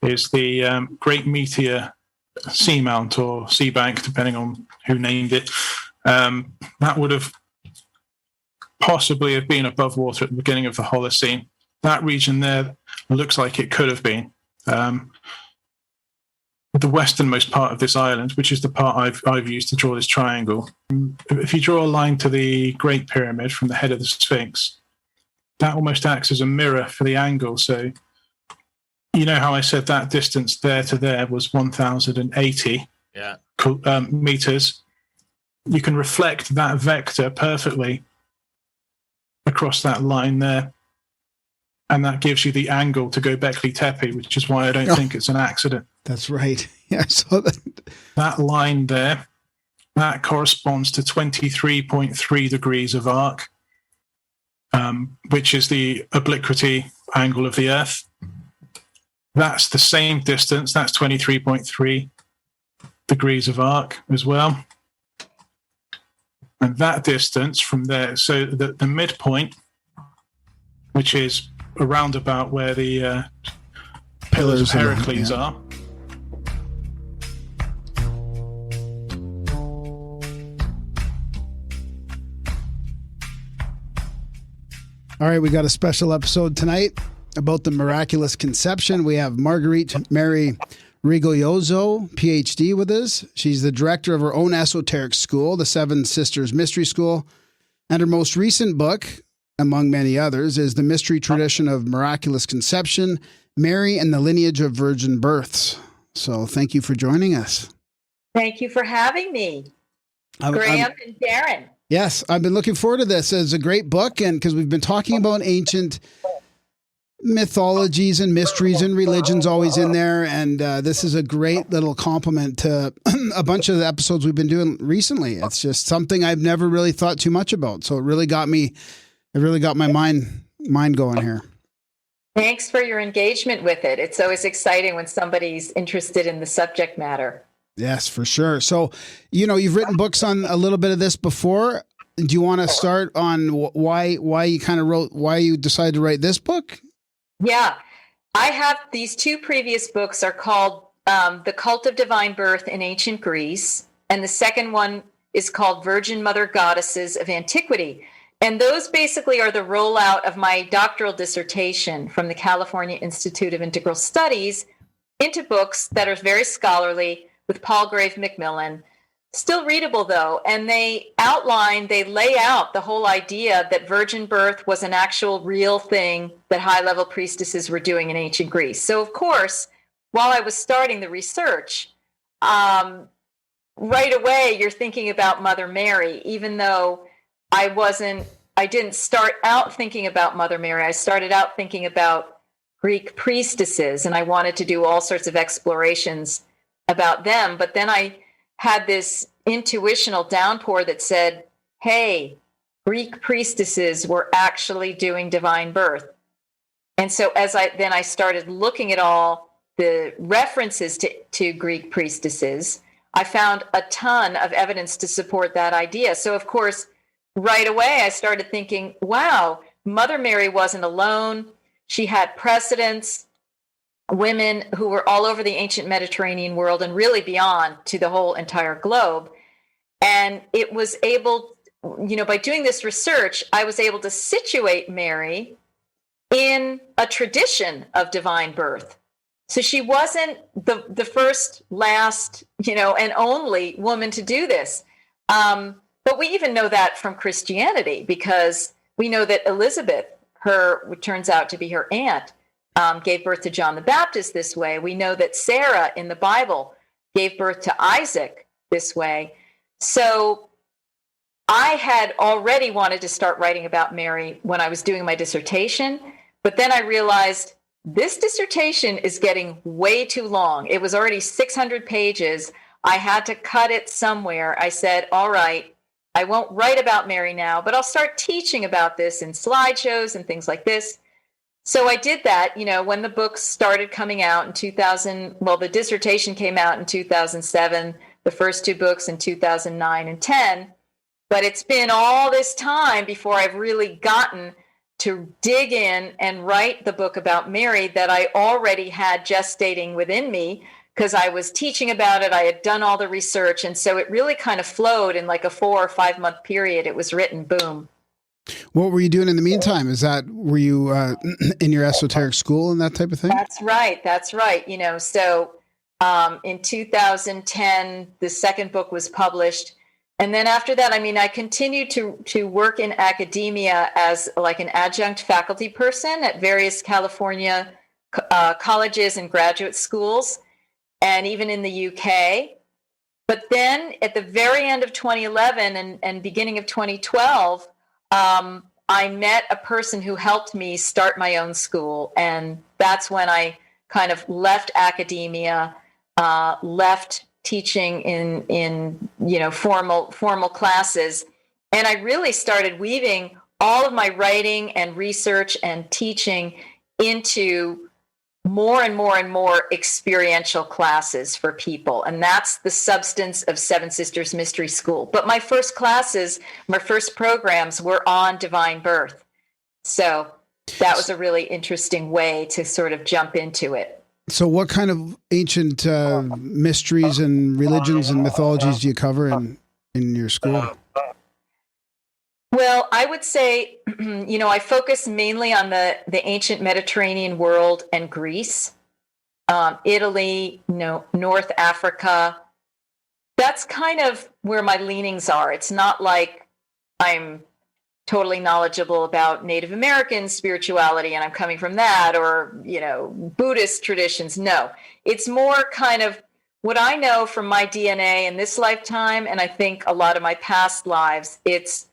is the Great Meteor Seamount or Seabank, depending on who named it. That would have possibly have been above water at the beginning of the Holocene. That region there looks like it could have been. The westernmost part of this island, which is the part I've used to draw this triangle. If you draw a line to the Great Pyramid from the head of the Sphinx, that almost acts as a mirror for the angle. So you know how I said that distance there to there was 1,080 meters? You can reflect that vector perfectly across that line there. And that gives you the angle to Göbekli Tepe, which is why I don't think it's an accident. That's right. Yeah, I saw that. That line there, that corresponds to 23.3 degrees of arc, which is the obliquity angle of the Earth. That's the same distance. That's 23.3 degrees of arc as well. And that distance from there, so the midpoint, which is around about where the pillars of Heracles are. All right, we got a special episode tonight about the miraculous conception. We have Marguerite Mary Rigoglioso, PhD, with us. She's the director of her own esoteric school, the Seven Sisters Mystery School. And her most recent book, among many others, is The Mystery Tradition of Miraculous Conception, Mary and the Lineage of Virgin Births. So thank you for joining us. Thank you for having me, Graham and Darren. Yes, I've been looking forward to this. It's a great book, and because we've been talking about ancient mythologies and mysteries and religions always in there, and this is a great little complement to a bunch of the episodes we've been doing recently. It's just something I've never really thought too much about, so it really got my mind going here. Thanks for your engagement with it. It's always exciting when somebody's interested in the subject matter. Yes, for sure. So, you've written books on a little bit of this before. Do you want to start on why you decided to write this book? Yeah, I have these two previous books are called The Cult of Divine Birth in Ancient Greece, and the second one is called Virgin Mother Goddesses of Antiquity. And those basically are the rollout of my doctoral dissertation from the California Institute of Integral Studies, into books that are very scholarly with Palgrave Macmillan. Still readable, though, and they lay out the whole idea that virgin birth was an actual real thing that high-level priestesses were doing in ancient Greece. So, of course, while I was starting the research, right away you're thinking about Mother Mary, even though I didn't start out thinking about Mother Mary. I started out thinking about Greek priestesses, and I wanted to do all sorts of explorations about them. But then I had this intuitional downpour that said, hey, Greek priestesses were actually doing divine birth. And so I started looking at all the references to Greek priestesses, I found a ton of evidence to support that idea. So, of course, right away, I started thinking, wow, Mother Mary wasn't alone. She had precedents, women who were all over the ancient Mediterranean world and really beyond to the whole entire globe. And it was able, by doing this research, I was able to situate Mary in a tradition of divine birth. So she wasn't the first, last, and only woman to do this. But we even know that from Christianity, because we know that Elizabeth, what turns out to be her aunt, gave birth to John the Baptist this way. We know that Sarah in the Bible gave birth to Isaac this way. So I had already wanted to start writing about Mary when I was doing my dissertation, but then I realized this dissertation is getting way too long. It was already 600 pages. I had to cut it somewhere. I said, all right, I won't write about Mary now, but I'll start teaching about this in slideshows and things like this. So I did that, when the books started coming out in 2000, the dissertation came out in 2007, the first two books in 2009 and 10. But it's been all this time before I've really gotten to dig in and write the book about Mary that I already had gestating within me, because I was teaching about it. I had done all the research. And so it really kind of flowed in like a 4 or 5 month period. It was written, boom. What were you doing in the meantime? Were you in your esoteric school and that type of thing? That's right. So in 2010, the second book was published. And then after that, I continued to work in academia as like an adjunct faculty person at various California colleges and graduate schools, and even in the UK. But then at the very end of 2011 and beginning of 2012, I met a person who helped me start my own school. And that's when I kind of left academia, left teaching in formal classes, and I really started weaving all of my writing and research and teaching into more and more and more experiential classes for people. And that's the substance of Seven Sisters Mystery School. But my first programs were on divine birth. So that was a really interesting way to sort of jump into it. So what kind of ancient mysteries and religions and mythologies do you cover in your school? Well, I would say, I focus mainly on the ancient Mediterranean world and Greece, Italy, North Africa. That's kind of where my leanings are. It's not like I'm totally knowledgeable about Native American spirituality and I'm coming from that, or, Buddhist traditions. No, it's more kind of what I know from my DNA in this lifetime. And I think a lot of my past lives, it's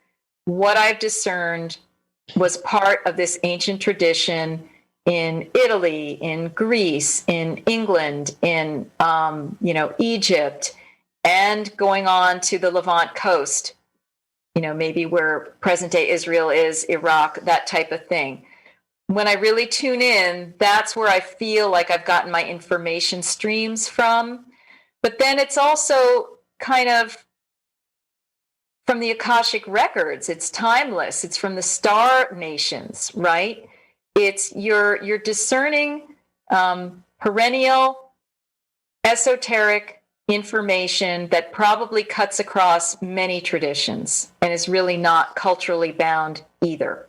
what I've discerned was part of this ancient tradition in Italy, in Greece, in England, in, Egypt, and going on to the Levant coast, maybe where present day Israel is, Iraq, that type of thing. When I really tune in, that's where I feel like I've gotten my information streams from. But then it's also kind of from the Akashic records. It's timeless. It's from the star nations, right? You're discerning perennial, esoteric information that probably cuts across many traditions and is really not culturally bound either.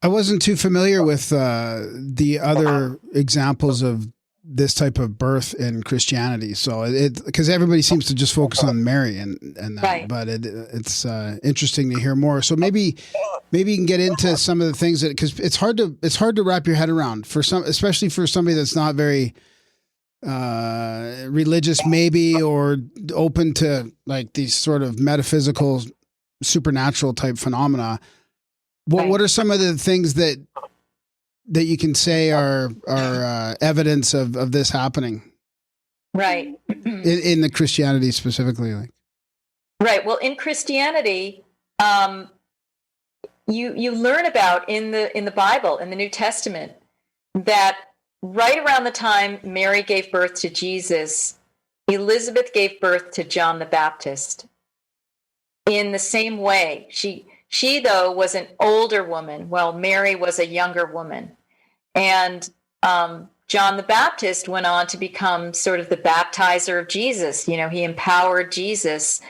I wasn't too familiar with the other examples of this type of birth in Christianity. So because everybody seems to just focus on Mary and that, Right. but it's interesting to hear more. So maybe you can get into some of the things that, because it's hard to wrap your head around for some, especially for somebody that's not very religious, maybe, or open to like these sort of metaphysical, supernatural type phenomena. What are some of the things that you can say are evidence of this happening? Right. in the Christianity specifically, like. Right. Well, in Christianity, you learn about in the Bible, in the New Testament, that right around the time Mary gave birth to Jesus, Elizabeth gave birth to John the Baptist. In the same way, she though was an older woman, while Mary was a younger woman, and John the Baptist went on to become sort of the baptizer of Jesus. You know, he empowered Jesus.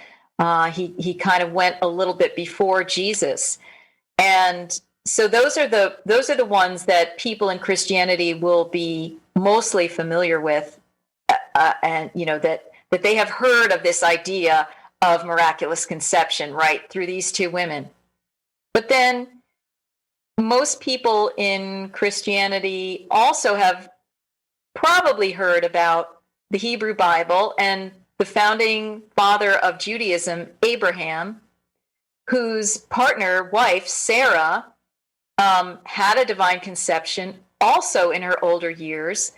He kind of went a little bit before Jesus, and so those are the ones that people in Christianity will be mostly familiar with, and you know that they have heard of this idea of miraculous conception, right, through these two women. But then most people in Christianity also have probably heard about the Hebrew Bible and the founding father of Judaism, Abraham, whose wife, Sarah, had a divine conception also in her older years.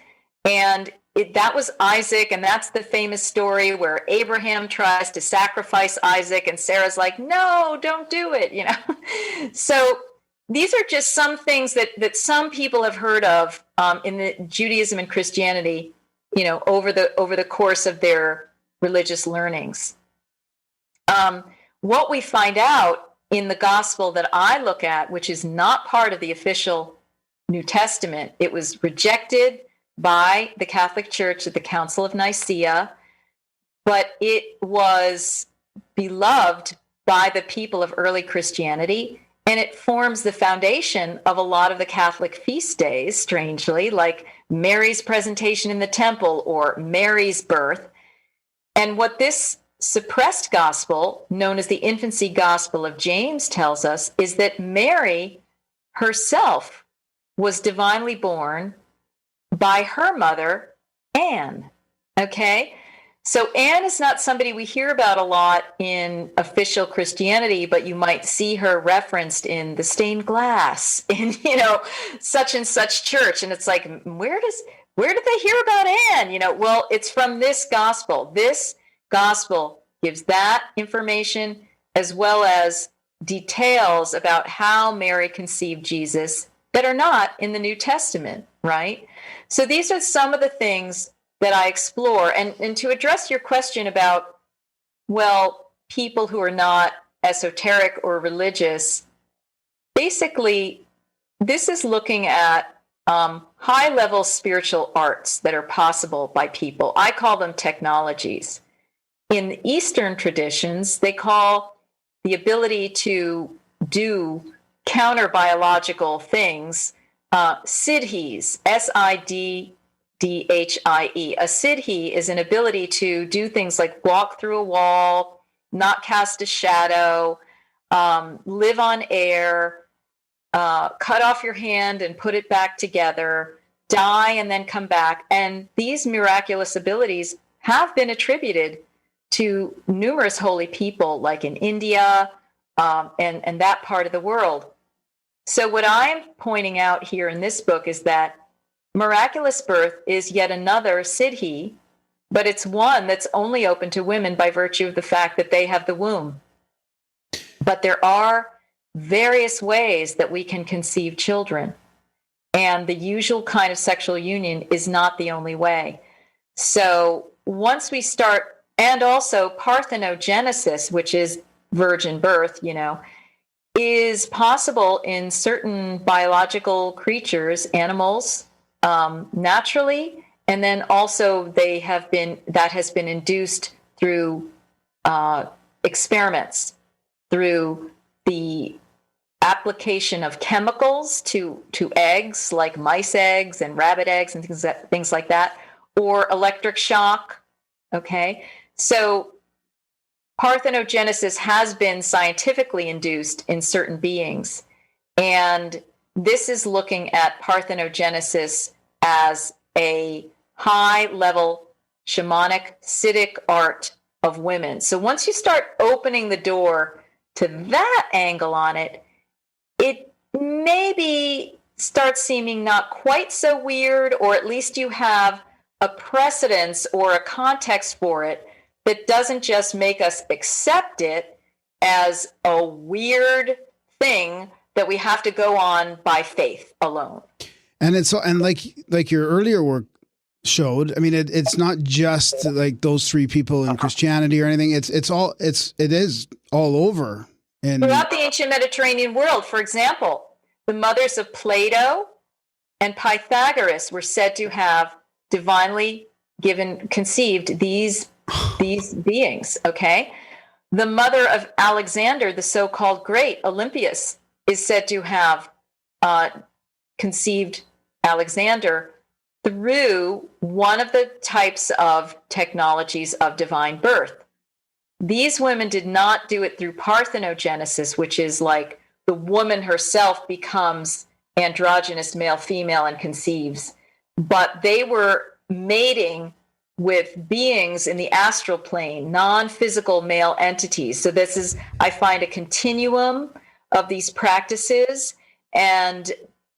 And that was Isaac, and that's the famous story where Abraham tries to sacrifice Isaac, and Sarah's like, no, don't do it, you know. So these are just some things that some people have heard of in the Judaism and Christianity, you know, over the course of their religious learnings. What we find out in the gospel that I look at, which is not part of the official New Testament, it was rejected by the Catholic Church at the Council of Nicaea, but it was beloved by the people of early Christianity, and it forms the foundation of a lot of the Catholic feast days, strangely, like Mary's presentation in the temple or Mary's birth. And what this suppressed gospel, known as the infancy gospel of James, tells us is that Mary herself was divinely born by her mother, Anne. Okay? So Anne is not somebody we hear about a lot in official Christianity, but you might see her referenced in the stained glass in, you know, such and such church. And it's like, where did they hear about Anne? You know, well, it's from this gospel. This gospel gives that information as well as details about how Mary conceived Jesus that are not in the New Testament, right? So these are some of the things that I explore. And to address your question about, well, people who are not esoteric or religious, basically, this is looking at high-level spiritual arts that are possible by people. I call them technologies. In the Eastern traditions, they call the ability to do counter-biological things siddhis, Siddhie. A siddhi is an ability to do things like walk through a wall, not cast a shadow, live on air, cut off your hand and put it back together, die and then come back. And these miraculous abilities have been attributed to numerous holy people, like in India and that part of the world. So what I'm pointing out here in this book is that miraculous birth is yet another siddhi, but it's one that's only open to women by virtue of the fact that they have the womb. But there are various ways that we can conceive children, and the usual kind of sexual union is not the only way. So once we start, and also parthenogenesis, which is virgin birth, you know, is possible in certain biological creatures, animals, naturally, and then also that has been induced through experiments, through the application of chemicals to eggs, like mice eggs and rabbit eggs and things like that, or electric shock. Okay, so parthenogenesis has been scientifically induced in certain beings, and this is looking at parthenogenesis as a high-level shamanic Siddhic art of women. So once you start opening the door to that angle on it, it maybe starts seeming not quite so weird, or at least you have a precedence or a context for it that doesn't just make us accept it as a weird thing that we have to go on by faith alone. And like your earlier work showed, I mean, it's not just like those three people in Christianity or anything. It is all over. And throughout the ancient Mediterranean world, for example, the mothers of Plato and Pythagoras were said to have divinely conceived these beings. Okay, the mother of Alexander, the so-called great Olympias, is said to have conceived Alexander through one of the types of technologies of divine birth. These women did not do it through parthenogenesis, which is like the woman herself becomes androgynous, male, female, and conceives, but they were mating with beings in the astral plane, non-physical male entities. So this is, I find, a continuum of these practices. And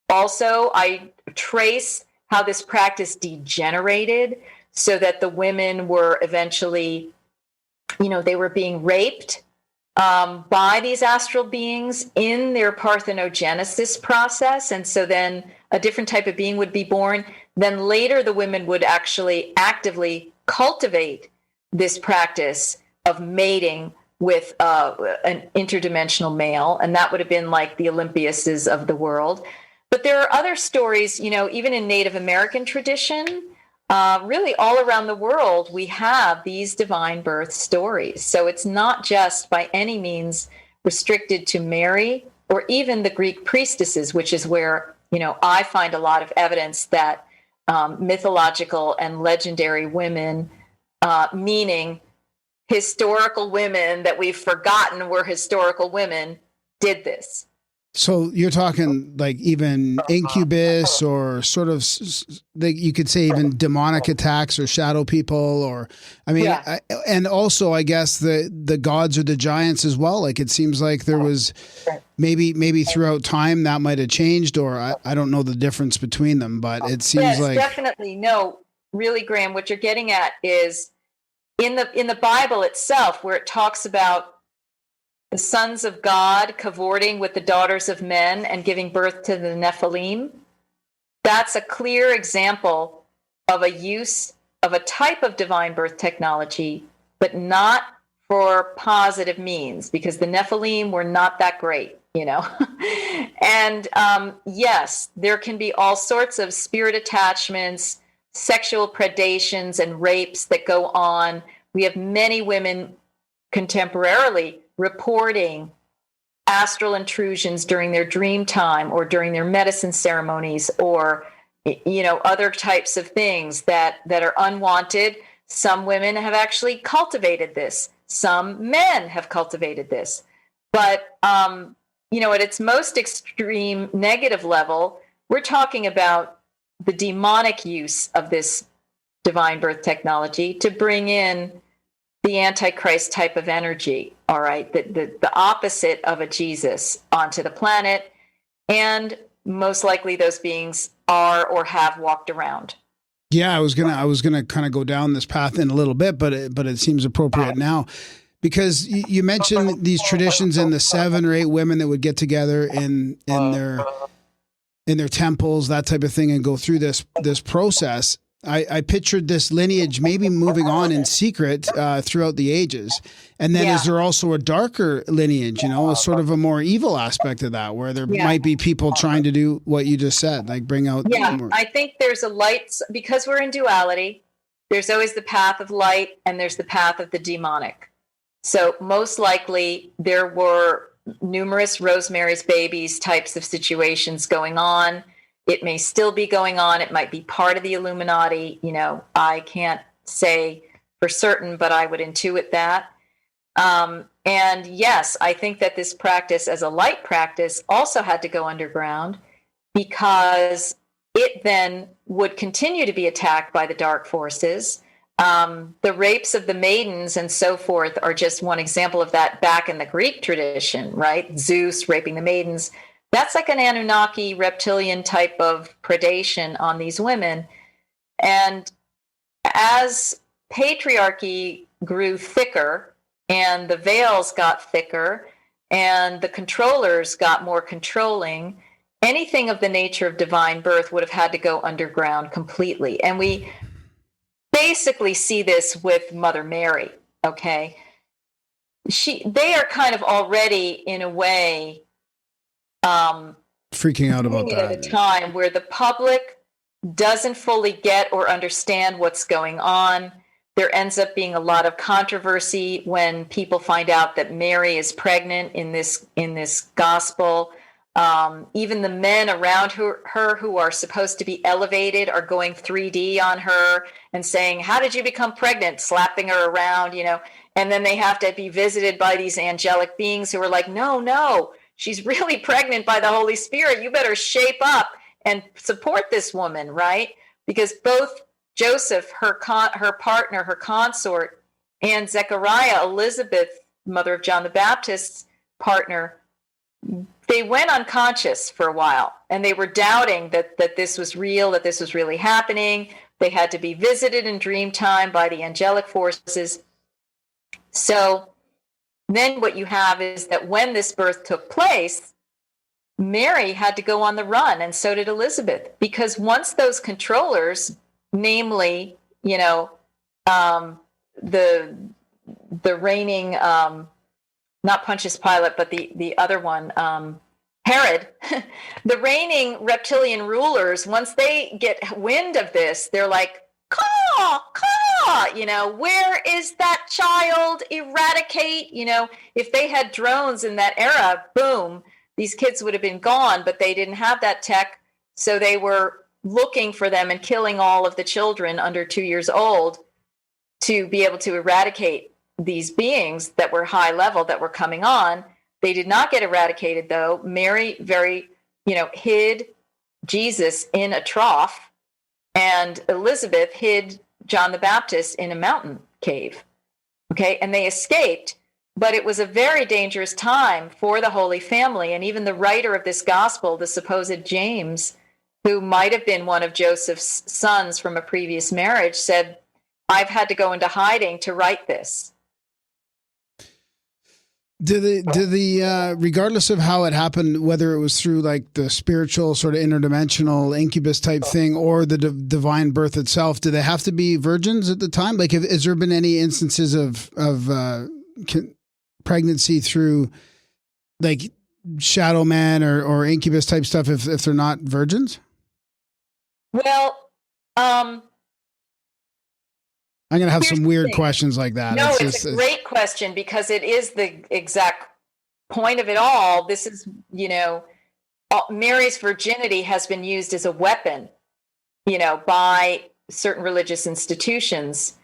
also I trace how this practice degenerated so that the women were eventually, they were being raped by these astral beings in their parthenogenesis process. And so then a different type of being would be born. Then later the women would actually actively cultivate this practice of mating with an interdimensional male. And that would have been like the Olympiases of the world. But there are other stories, even in Native American tradition, really all around the world, we have these divine birth stories. So it's not just by any means restricted to Mary or even the Greek priestesses, which is where, I find a lot of evidence that mythological and legendary women, meaning historical women that we've forgotten were historical women, did this. So you're talking like even incubus or sort of, you could say even demonic attacks or shadow people, or, I mean, Yeah. and also I guess the gods or the giants as well. Like it seems like there was maybe throughout time that might have changed, or I don't know the difference between them, but it seems Yes, like definitely. No, really, Graham, what you're getting at is in the Bible itself, where it talks about the sons of God cavorting with the daughters of men and giving birth to the Nephilim. That's a clear example of a use of a type of divine birth technology, but not for positive means, because the Nephilim were not that great, And yes, there can be all sorts of spirit attachments, sexual predations, and rapes that go on. We have many women contemporarily reporting astral intrusions during their dream time or during their medicine ceremonies, or other types of things that are unwanted. Some women have actually cultivated this. Some men have cultivated this. But at its most extreme negative level, we're talking about the demonic use of this divine birth technology to bring in the Antichrist type of energy, all right, the opposite of a Jesus onto the planet, and most likely those beings are or have walked around. Yeah, I was gonna kind of go down this path in a little bit, but it seems appropriate now, because you mentioned these traditions and the 7 or 8 women that would get together in their temples, that type of thing, and go through this process. I pictured this lineage maybe moving on in secret throughout the ages. And then is there also a darker lineage, a sort of a more evil aspect of that, where there might be people trying to do what you just said, like bring out. Yeah, I think there's a light, because we're in duality, there's always the path of light and there's the path of the demonic. So most likely there were numerous Rosemary's Babies types of situations going on. It may still be going on. It might be part of the Illuminati. I can't say for certain, but I would intuit that. And yes, I think that this practice as a light practice also had to go underground, because it then would continue to be attacked by the dark forces. The rapes of the maidens and so forth are just one example of that back in the Greek tradition, right? Zeus raping the maidens. That's like an Anunnaki reptilian type of predation on these women. And as patriarchy grew thicker and the veils got thicker and the controllers got more controlling, anything of the nature of divine birth would have had to go underground completely. And we basically see this with Mother Mary, okay? They are kind of already, in a way, freaking out about that. At a time where the public doesn't fully get or understand what's going on. There ends up being a lot of controversy when people find out that Mary is pregnant in this gospel. Even the men around her who are supposed to be elevated are going 3D on her and saying, "How did you become pregnant?" Slapping her around, and then they have to be visited by these angelic beings who are like, no, she's really pregnant by the Holy Spirit. You better shape up and support this woman, right? Because both Joseph, her partner, her consort, and Zechariah, Elizabeth, mother of John the Baptist's partner, they went unconscious for a while, and they were doubting that this was real, that this was really happening. They had to be visited in dream time by the angelic forces. So then what you have is that when this birth took place, Mary had to go on the run, and so did Elizabeth, because once those controllers, namely, the reigning, not Pontius Pilate, but the other one, Herod, the reigning reptilian rulers, once they get wind of this, they're like, caw, where is that child? Eradicate, if they had drones in that era, boom, these kids would have been gone, but they didn't have that tech. So they were looking for them and killing all of the children under 2 years old to be able to eradicate these beings that were high level that were coming on. They did not get eradicated, though. Mary hid Jesus in a trough, and Elizabeth hid John the Baptist in a mountain cave. Okay, and they escaped, but it was a very dangerous time for the Holy Family. And even the writer of this gospel, the supposed James, who might have been one of Joseph's sons from a previous marriage, said, "I've had to go into hiding to write this." Regardless of how it happened, whether it was through like the spiritual sort of interdimensional incubus type thing or the divine birth itself, do they have to be virgins at the time? Like, has there been any instances of pregnancy through like shadow man or incubus type stuff if they're not virgins? Well, I'm going to have some weird questions like that. No, it's a great question, because it is the exact point of it all. This is, Mary's virginity has been used as a weapon, by certain religious institutions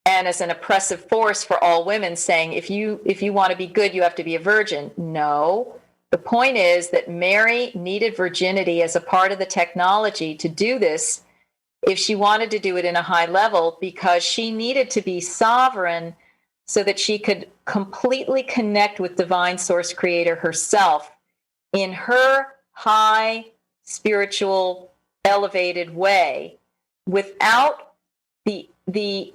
and as an oppressive force for all women, saying, if you want to be good, you have to be a virgin. No, the point is that Mary needed virginity as a part of the technology to do this, if she wanted to do it in a high level, because she needed to be sovereign so that she could completely connect with divine source creator herself in her high spiritual elevated way, without the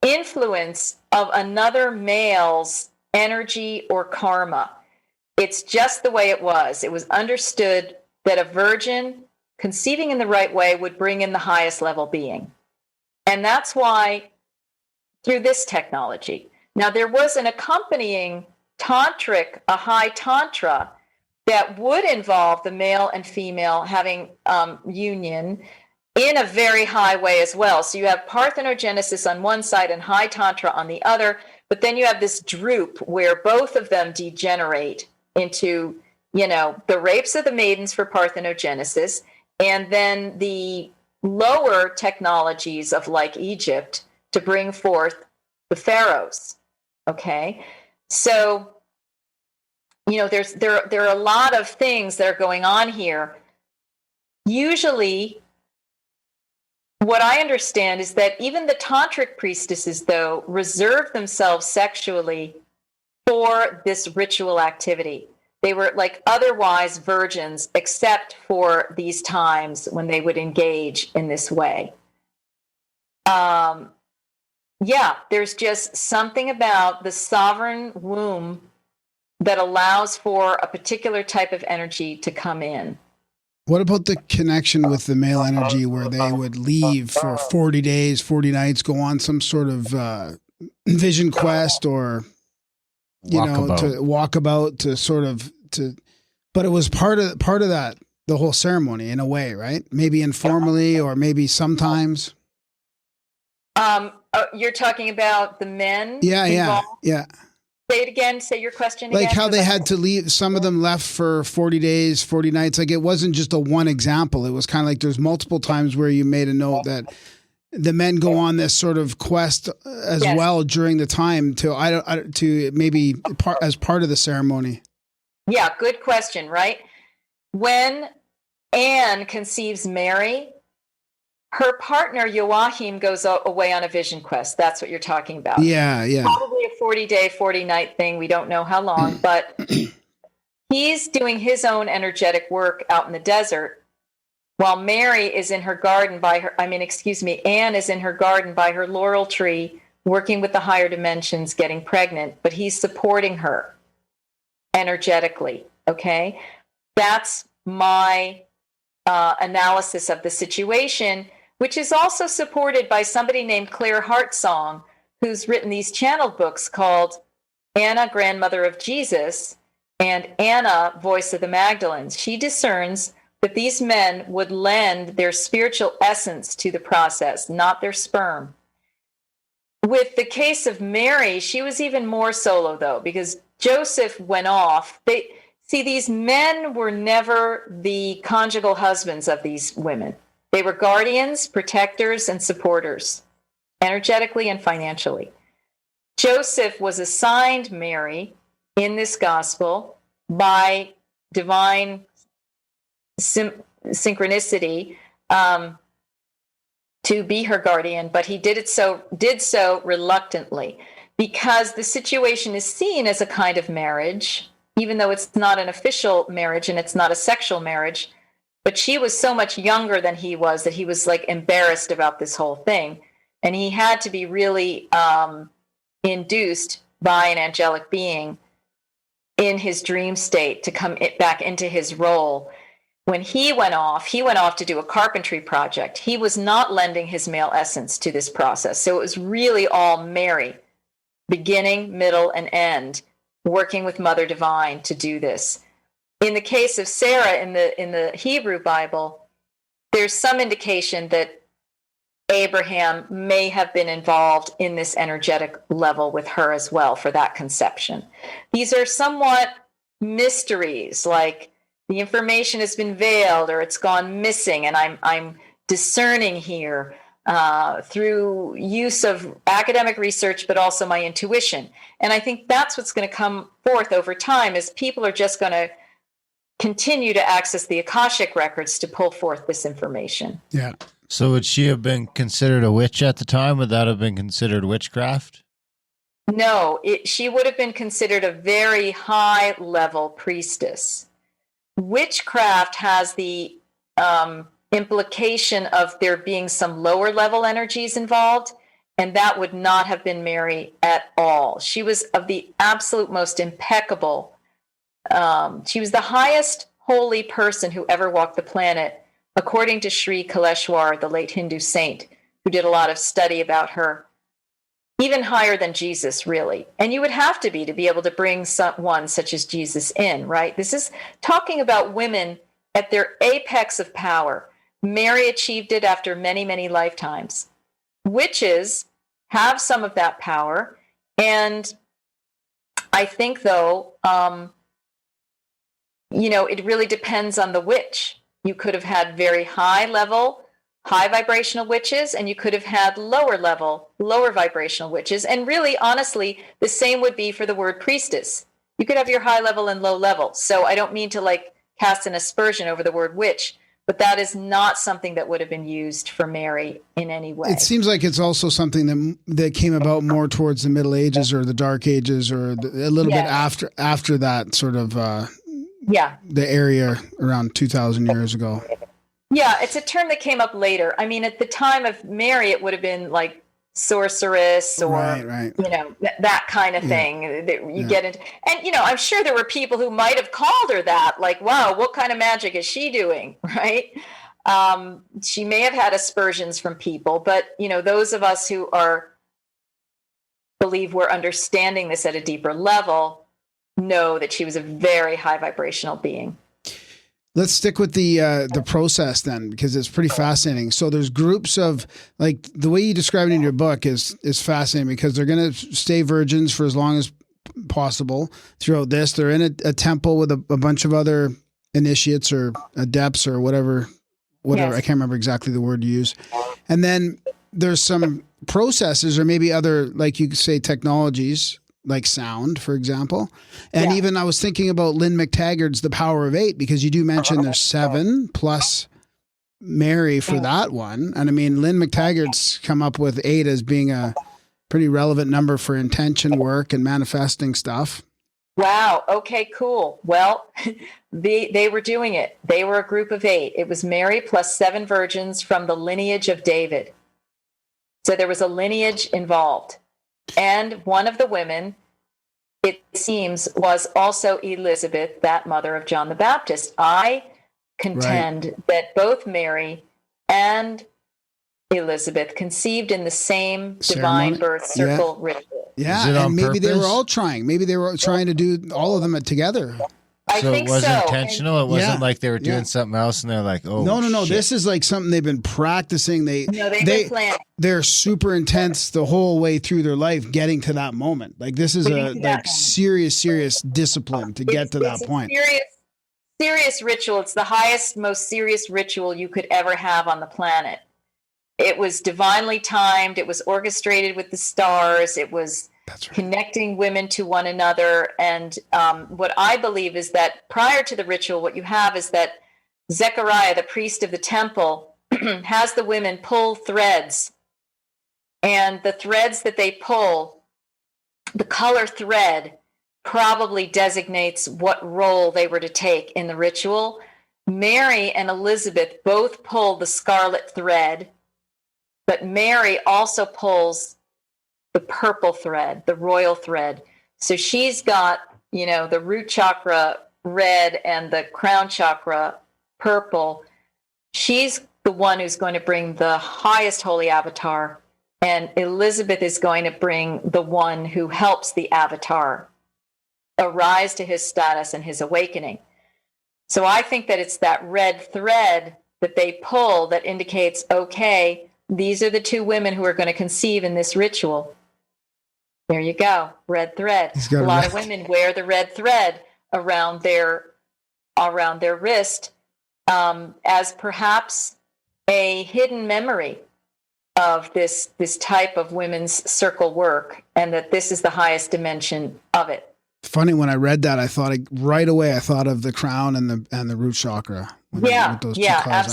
influence of another male's energy or karma. It's just the way it was. It was understood that a virgin conceiving in the right way would bring in the highest level being. And that's why, through this technology. Now, there was an accompanying tantric, a high tantra, that would involve the male and female having union in a very high way as well. So you have Parthenogenesis on one side and high tantra on the other, but then you have this droop where both of them degenerate into, the rapes of the maidens for parthenogenesis, and then the lower technologies of like Egypt to bring forth the pharaohs. Okay. So, there are a lot of things that are going on here. Usually, what I understand is that even the tantric priestesses, though, reserve themselves sexually for this ritual activity. They were like otherwise virgins, except for these times when they would engage in this way. There's just something about the sovereign womb that allows for a particular type of energy to come in. What about the connection with the male energy where they would leave for 40 days, 40 nights, go on some sort of vision quest or, to walk about but it was part of that, the whole ceremony in a way, right? Maybe informally or maybe sometimes. You're talking about the men? Yeah. Say it again. Say your question again. Like how they had to leave. Some of them left for 40 days, 40 nights. Like it wasn't just a one example. It was kind of like there's multiple times where you made a note that the men go on this sort of quest as well during the time to maybe as part of the ceremony. Yeah, good question, right? When Anne conceives Mary, her partner Joachim goes away on a vision quest. That's what you're talking about. Yeah. Probably a 40-day, 40-night thing. We don't know how long, but he's doing his own energetic work out in the desert while Mary is in her garden Anne is in her garden by her laurel tree, working with the higher dimensions, getting pregnant, but he's supporting her energetically. Okay. That's my analysis of the situation, which is also supported by somebody named Claire Hartsong, who's written these channeled books called Anna, Grandmother of Jesus, and Anna, Voice of the Magdalens. She discerns that these men would lend their spiritual essence to the process, not their sperm. With the case of Mary, she was even more solo, though, because Joseph went off. These men were never the conjugal husbands of these women. They were guardians, protectors, and supporters, energetically and financially. Joseph was assigned Mary in this gospel by divine synchronicity to be her guardian, but he did so reluctantly because the situation is seen as a kind of marriage, even though it's not an official marriage and it's not a sexual marriage. But she was so much younger than he was that he was like embarrassed about this whole thing. And he had to be really induced by an angelic being in his dream state to come back into his role. When he went off to do a carpentry project. He was not lending his male essence to this process. So it was really all Mary, beginning, middle, and end, working with Mother Divine to do this. In the case of Sarah in the Hebrew Bible, there's some indication that Abraham may have been involved in this energetic level with her as well for that conception. These are somewhat mysteries, like the information has been veiled or it's gone missing, and I'm discerning here through use of academic research, but also my intuition. And I think that's what's going to come forth over time, is people are just going to continue to access the Akashic records to pull forth this information. Yeah. So would she have been considered a witch at the time? Would that have been considered witchcraft? No, she would have been considered a very high-level priestess. Witchcraft has the implication of there being some lower-level energies involved, and that would not have been Mary at all. She was of the absolute most impeccable. She was the highest holy person who ever walked the planet, according to Sri Kaleshwar, the late Hindu saint, who did a lot of study about her. Even higher than Jesus, really. And you would have to be able to bring someone such as Jesus in, right? This is talking about women at their apex of power. Mary achieved it after many, many lifetimes. Witches have some of that power. And I think, though, it really depends on the witch. You could have had very high vibrational witches, and you could have had lower level, lower vibrational witches. And really, honestly, the same would be for the word priestess. You could have your high level and low level. So I don't mean to like cast an aspersion over the word witch, but that is not something that would have been used for Mary in any way. It seems like it's also something that came about more towards the Middle Ages or the Dark Ages, or a little bit after that sort of the area around 2,000 years ago. Yeah, it's a term that came up later. I mean, at the time of Mary, it would have been like sorceress or that kind of thing that you get into. And I'm sure there were people who might have called her that, like, wow, what kind of magic is she doing, right? She may have had aspersions from people, but those of us who believe we're understanding this at a deeper level know that she was a very high vibrational being. Let's stick with the process then, because it's pretty fascinating. So there's groups of, like, the way you describe it in your book is fascinating, because they're going to stay virgins for as long as possible throughout this. They're in a temple with a bunch of other initiates or adepts or whatever. Yes. I can't remember exactly the word you use. And then there's some processes, or maybe other, like you could say, technologies, like sound, for example. And even I was thinking about Lynn McTaggart's The Power of 8, because you do mention there's 7 plus Mary for that one. And I mean, Lynn McTaggart's come up with 8 as being a pretty relevant number for intention work and manifesting stuff. Wow. Okay, cool. Well, they were doing it. They were a group of 8. It was Mary plus 7 virgins from the lineage of David. So there was a lineage involved. And one of the women, it seems, was also Elizabeth, that mother of John the Baptist. I contend that both Mary and Elizabeth conceived in the same divine birth circle ritual. Yeah, and maybe they were all trying. Maybe they were trying to do all of them together. I think it wasn't so. intentional. It wasn't like they were doing something else and they're like, oh, no. shit. This is like something they've been practicing. They've been planning. They're super intense the whole way through their life, getting to that moment. Like, this is serious discipline to get to that point. Serious ritual. It's the highest, most serious ritual you could ever have on the planet. It was divinely timed. It was orchestrated with the stars. It was connecting women to one another. And what I believe is that prior to the ritual, what you have is that Zechariah, the priest of the temple, has the women pull threads. And the threads that they pull, the color thread probably designates what role they were to take in the ritual. Mary and Elizabeth both pull the scarlet thread, but Mary also pulls the purple thread, the royal thread. So she's got, the root chakra red and the crown chakra purple. She's the one who's going to bring the highest holy avatar, and Elizabeth is going to bring the one who helps the avatar arise to his status and his awakening. So I think that it's that red thread that they pull that indicates, okay, these are the 2 women who are going to conceive in this ritual. There you go, red thread. A lot of women wear the red thread around their wrist as perhaps a hidden memory of this type of women's circle work, and that this is the highest dimension of it. Funny, when I read that, I thought right away of the crown and the root chakra. Absolutely.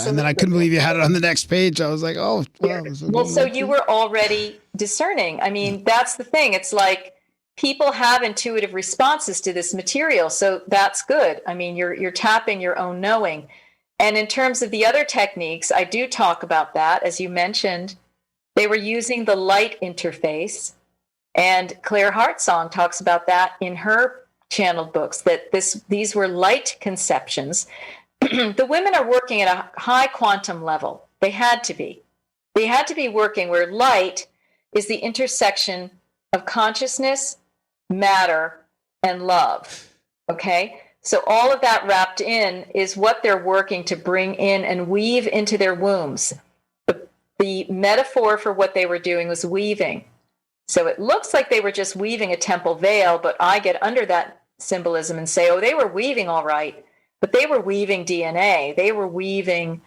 And then I couldn't believe you had it on the next page. I was like, oh. Wow, so you were already discerning. I mean, that's the thing. It's like people have intuitive responses to this material, so that's good. I mean, you're tapping your own knowing. And in terms of the other techniques, I do talk about that. As you mentioned, they were using the light interface. And Claire Hartsong talks about that in her channeled books, that these were light conceptions. The women are working at a high quantum level. They had to be. They had to be working where light is the intersection of consciousness, matter, and love. Okay? So all of that wrapped in is what they're working to bring in and weave into their wombs. The metaphor for what they were doing was weaving. So it looks like they were just weaving a temple veil, but I get under that symbolism and say, oh, they were weaving all right. but they were weaving DNA. They were weaving,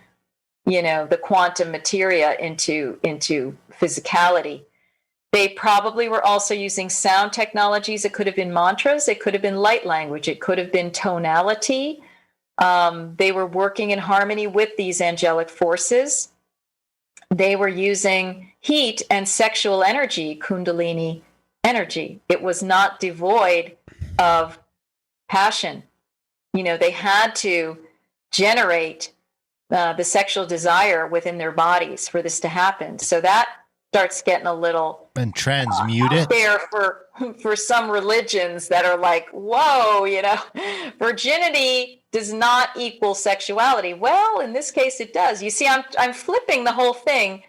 the quantum materia into physicality. They probably were also using sound technologies. It could have been mantras. It could have been light language. It could have been tonality. They were working in harmony with these angelic forces. They were using heat and sexual energy, kundalini energy. It was not devoid of passion. They had to generate the sexual desire within their bodies for this to happen. So that starts getting a little and transmute it there for some religions that are like, whoa, virginity does not equal sexuality. Well, in this case, it does. You see, I'm flipping the whole thing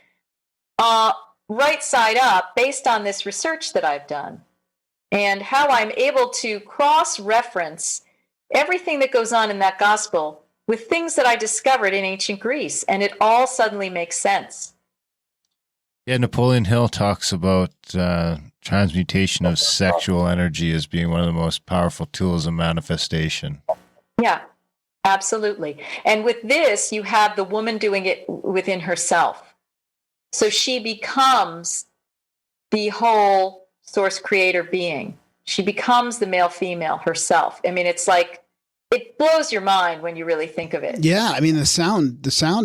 right side up based on this research that I've done and how I'm able to cross-reference everything that goes on in that gospel with things that I discovered in ancient Greece, and it all suddenly makes sense. Yeah, Napoleon Hill talks about transmutation of sexual energy as being one of the most powerful tools of manifestation. Yeah, absolutely. And with this, you have the woman doing it within herself. So she becomes the whole source creator being. She becomes the male female herself. I mean, it's like, it blows your mind when you really think of it. Yeah, I mean the sound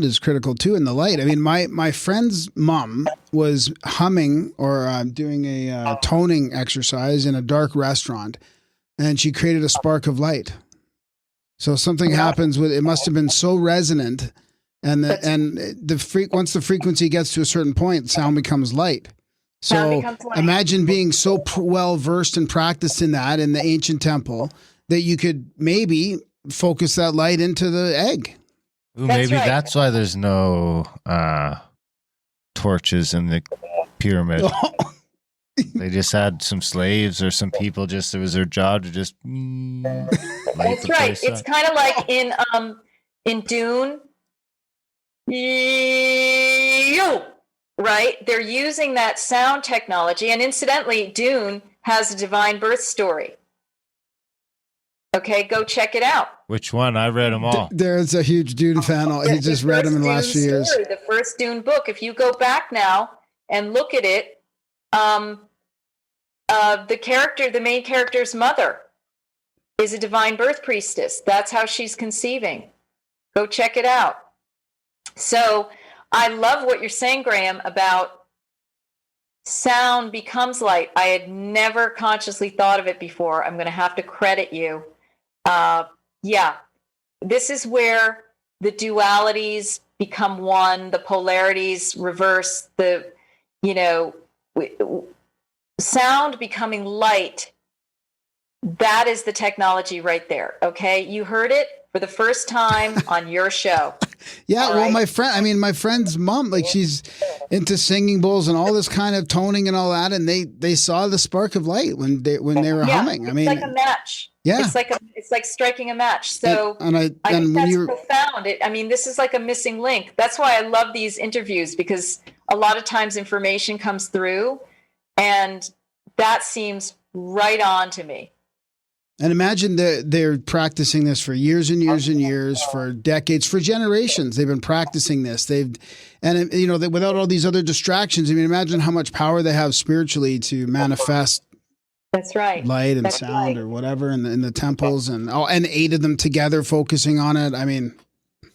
is critical too, and the light. I mean, my friend's mom was humming or doing a toning exercise in a dark restaurant, and she created a spark of light. So something happens with it. Must have been so resonant, and once the frequency gets to a certain point, sound becomes light. So imagine being so well versed and practiced in that in the ancient temple that you could maybe focus that light into the egg. Ooh, maybe that's why there's no torches in the pyramid. They just had some slaves or some people it was their job to just light That's the right. place It's up. kind of like in Dune. Right? They're using that sound technology. And incidentally, Dune has a divine birth story. Okay, go check it out. Which one? I read them all. There's a huge Dune fan. He just read them in the last few years. The first Dune book. If you go back now and look at it, the main character's mother is a divine birth priestess. That's how she's conceiving. Go check it out. So I love what you're saying, Graham, about sound becomes light. I had never consciously thought of it before. I'm going to have to credit you. This is where the dualities become one, the polarities reverse, sound becoming light. That is the technology right there. Okay. You heard it for the first time on your show. Yeah. All well, right? my friend's mom, like she's into singing bowls and all this kind of toning and all that. And they saw the spark of light when they were humming. I mean, it's like a match. Yeah. It's like striking a match. So I think when that's profound. This is like a missing link. That's why I love these interviews, because a lot of times information comes through and that seems right on to me. And imagine they're practicing this for years and years and years, for decades, for generations. They've been practicing this. Without all these other distractions, I mean, imagine how much power they have spiritually to manifest. That's right. Light and sound or whatever in the temples and 8 of them together focusing on it. I mean,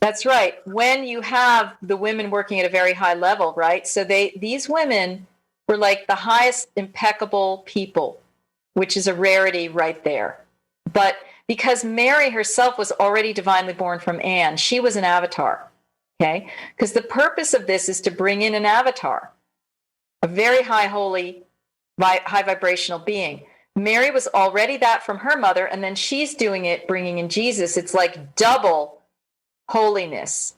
that's right. When you have the women working at a very high level, right? So these women were like the highest impeccable people, which is a rarity right there. But because Mary herself was already divinely born from Anne, she was an avatar, okay? Because the purpose of this is to bring in an avatar, a very high holy, high vibrational being. Mary was already that from her mother, and then she's doing it, bringing in Jesus. It's like double holiness.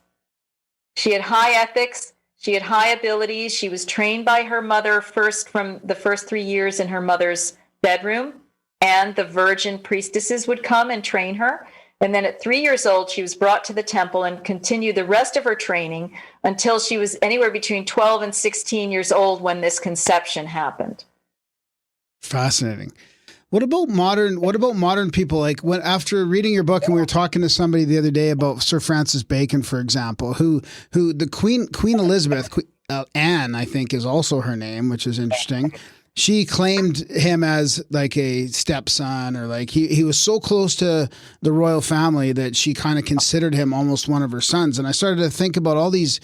She had high ethics. She had high abilities. She was trained by her mother first from the first 3 years in her mother's bedroom. And the virgin priestesses would come and train her. And then at 3 years old, she was brought to the temple and continued the rest of her training until she was anywhere between 12 and 16 years old when this conception happened. Fascinating. What about modern people? Like when after reading your book, and we were talking to somebody the other day about Sir Francis Bacon, for example, who the Queen Elizabeth, Anne, I think is also her name, which is interesting. She claimed him as like a stepson, or like he was so close to the royal family that she kind of considered him almost one of her sons. And I started to think about all these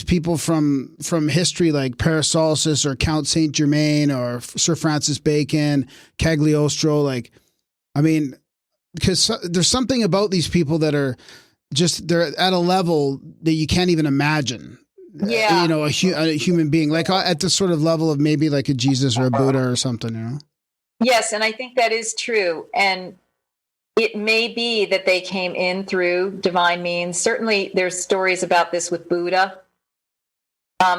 people from history, like Paracelsus or Count Saint Germain or Sir Francis Bacon, Cagliostro. Like, I mean, because there's something about these people that are they're at a level that you can't even imagine. Yeah. You know, a human being, like at the sort of level of maybe like a Jesus or a Buddha or something, you know? Yes, and I think that is true. And it may be that they came in through divine means. Certainly, there's stories about this with Buddha.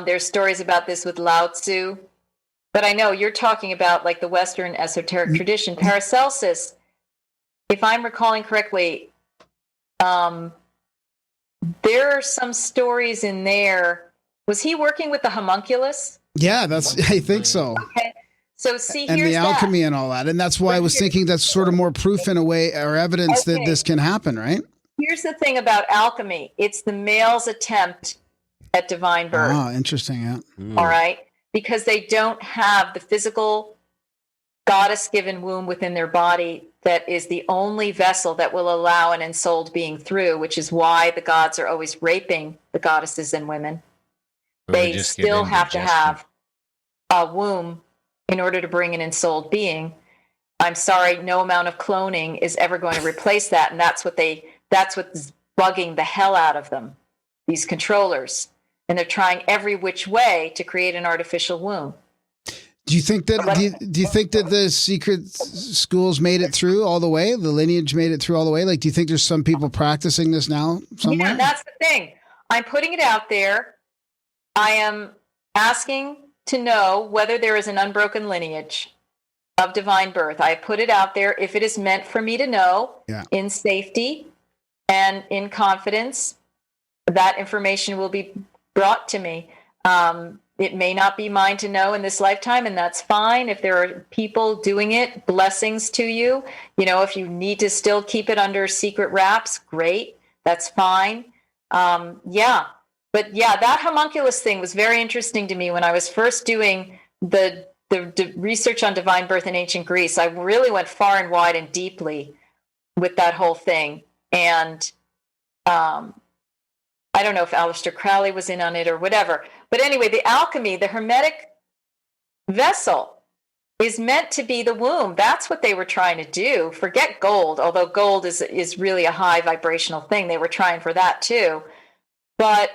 There's stories about this with Lao Tzu. But I know you're talking about like the Western esoteric tradition. Paracelsus, if I'm recalling correctly, there are some stories in there. Was he working with the homunculus? Yeah, I think so. Okay. So see, and here's the alchemy and all that. And that's why I was thinking that's sort of more proof in a way, or evidence that this can happen, right? Here's the thing about alchemy. It's the male's attempt at divine birth. Oh, interesting. Yeah. All right. Because they don't have the physical goddess-given womb within their body that is the only vessel that will allow an ensouled being through, which is why the gods are always raping the goddesses and women. They still have to have a womb in order to bring an ensouled being. I'm sorry, no amount of cloning is ever going to replace that. And that's what's bugging the hell out of them, these controllers. And they're trying every which way to create an artificial womb. Do you think that do you think that the secret schools made it through all the way? The lineage made it through all the way? Like, do you think there's some people practicing this now somewhere? Yeah, that's the thing. I'm putting it out there. I am asking to know whether there is an unbroken lineage of divine birth. I put it out there. If it is meant for me to know in safety and in confidence, that information will be brought to me. It may not be mine to know in this lifetime, and that's fine. If there are people doing it, blessings to you. You know, if you need to still keep it under secret wraps, great. That's fine. But yeah, that homunculus thing was very interesting to me when I was first doing the research on divine birth in ancient Greece. I really went far and wide and deeply with that whole thing. And I don't know if Aleister Crowley was in on it or whatever. But anyway, the alchemy, the hermetic vessel is meant to be the womb. That's what they were trying to do. Forget gold, although gold is really a high vibrational thing. They were trying for that too. But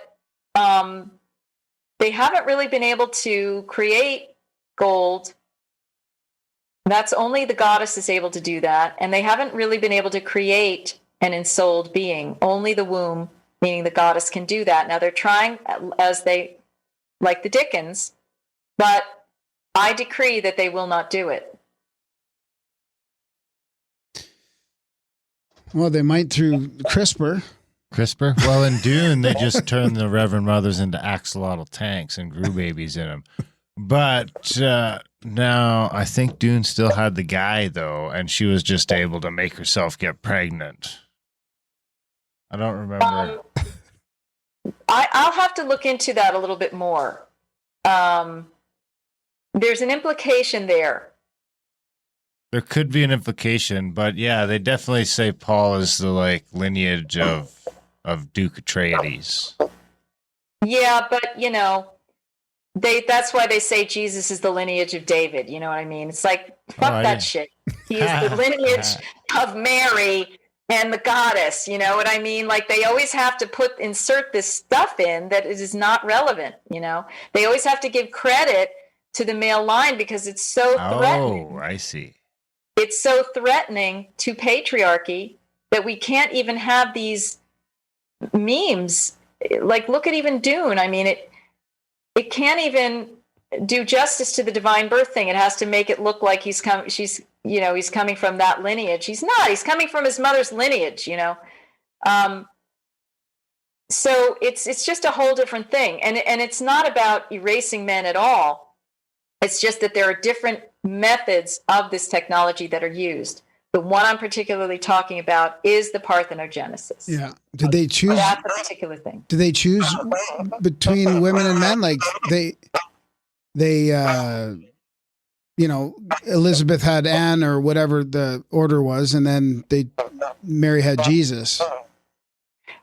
they haven't really been able to create gold. That's only the goddess is able to do that. And they haven't really been able to create an ensouled being. Only the womb, meaning the goddess, can do that. Now they're trying as they, like the Dickens, but I decree that they will not do it. Well, they might through CRISPR. Well, in Dune, they just turned the Reverend Mothers into axolotl tanks and grew babies in them. But now I think Dune still had the guy, though, and she was just able to make herself get pregnant. I don't remember. I'll have to look into that a little bit more. There's an implication there. There could be an implication, but yeah, they definitely say Paul is the lineage of Duke Atreides. Yeah, but you know, that's why they say Jesus is the lineage of David. You know what I mean? It's like, fuck that shit. He is the lineage of Mary and the goddess. You know what I mean? Like, they always have to insert this stuff in that is not relevant. You know, they always have to give credit to the male line because it's so threatening. Oh, I see. It's so threatening to patriarchy that we can't even have these memes. Like, look at even Dune. I mean, it can't even do justice to the divine birth thing. It has to make it look like he's coming from that lineage. He's not. He's coming from his mother's lineage, you know. So it's just a whole different thing. And it's not about erasing men at all. It's just that there are different methods of this technology that are used. The one I'm particularly talking about is the Parthenogenesis. Yeah. Did they choose? That's a particular thing. Did they choose between women and men? Like they, Elizabeth had Anne or whatever the order was, and then Mary had Jesus.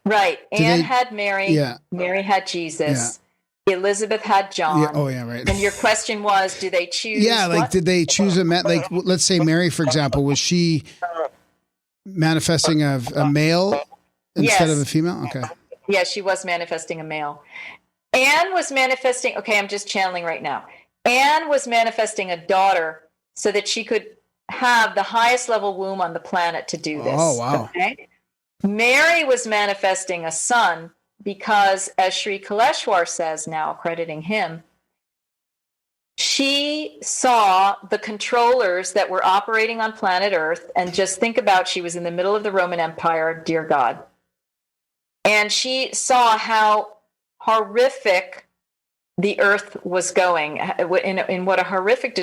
Right. Anne had Mary. Yeah. Mary had Jesus. Yeah. Elizabeth had John. Yeah. Oh, yeah, right. And your question was, do they choose? Yeah, like what? did they choose like let's say Mary, for example, was she manifesting a male instead of a female? Okay. Yeah, she was manifesting a male. Anne was manifesting, okay, I'm just channeling right now. Anne was manifesting a daughter so that she could have the highest level womb on the planet to do this. Oh, wow. Okay? Mary was manifesting a son because, as Sri Kaleshwar says now, crediting him, she saw the controllers that were operating on planet Earth, and just think about, she was in the middle of the Roman Empire, dear God. And she saw how horrific the Earth was going, in what a horrific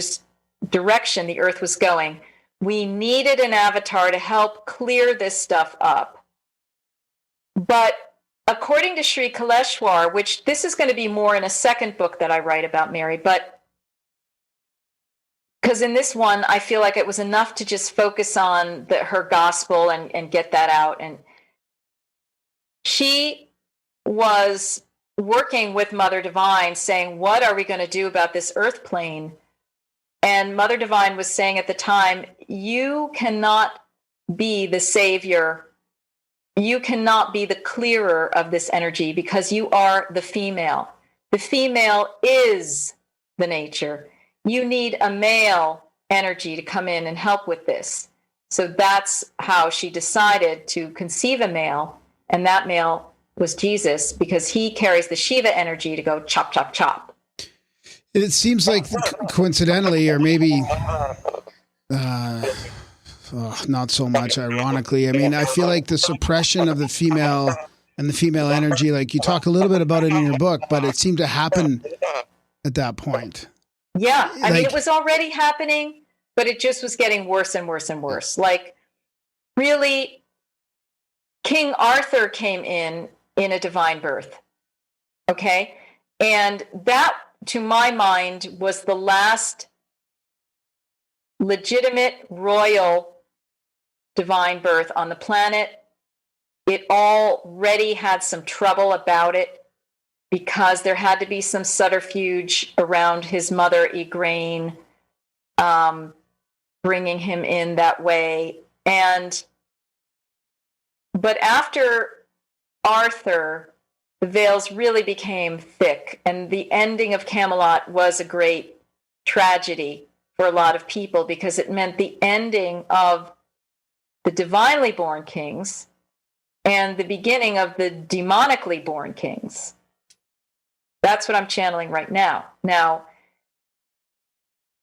direction the Earth was going. We needed an avatar to help clear this stuff up. But according to Sri Kaleshwar, which this is going to be more in a second book that I write about Mary, but because in this one, I feel like it was enough to just focus on her gospel and get that out. And she was working with Mother Divine, saying, what are we going to do about this earth plane? And Mother Divine was saying at the time, you cannot be the savior. You cannot be the clearer of this energy because you are the female. The female is the nature. You need a male energy to come in and help with this. So that's how she decided to conceive a male, and that male was Jesus, because he carries the Shiva energy to go chop, chop, chop. It seems like coincidentally, or maybe not so much ironically. I mean, I feel like the suppression of the female and the female energy, like you talk a little bit about it in your book, but it seemed to happen at that point. Yeah. I mean, Like- it was already happening, but it just was getting worse and worse and worse. Like, really, King Arthur came in a divine birth. Okay. And that, to my mind, was the last legitimate royal divine birth on the planet. It already had some trouble about it because there had to be some subterfuge around his mother, Igraine, bringing him in that way. But after Arthur, the veils really became thick, and the ending of Camelot was a great tragedy for a lot of people because it meant the ending of the divinely born kings and the beginning of the demonically born kings. That's what I'm channeling right now. Now,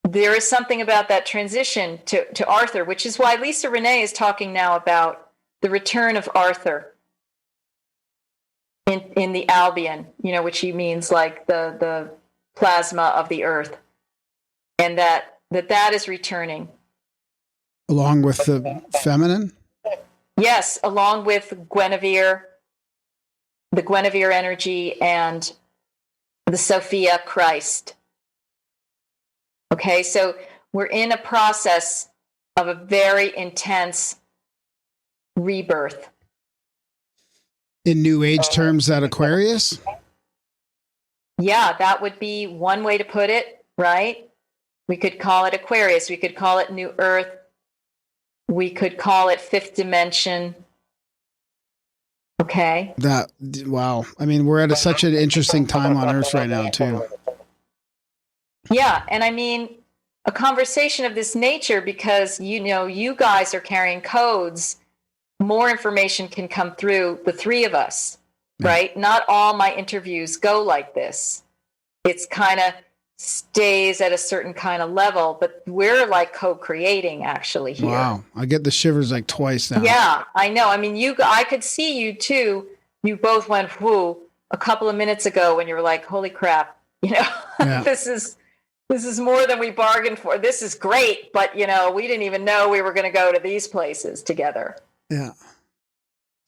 there is something about that transition to Arthur, which is why Lisa Renee is talking now about the return of Arthur in the Albion, which he means like the plasma of the earth, and that is returning. Along with the feminine? Yes, along with Guinevere, the Guinevere energy, and the Sophia Christ. Okay, so we're in a process of a very intense rebirth. In New Age terms, that Aquarius? Yeah, that would be one way to put it, right? We could call it Aquarius. We could call it New Earth. We could call it fifth dimension. Okay. Wow. I mean, we're at such an interesting time on Earth right now, too. Yeah. And I mean, a conversation of this nature, because, you guys are carrying codes, more information can come through the three of us, right? Not all my interviews go like this. It's kind of stays at a certain kind of level, but we're like co-creating actually here. Wow. I get the shivers like twice now. Yeah, I know. I mean, I could see you too. You both went whoo a couple of minutes ago when you were like, holy crap, Yeah. this is This is more than we bargained for. This is great, but we didn't even know we were going to go to these places together. Yeah.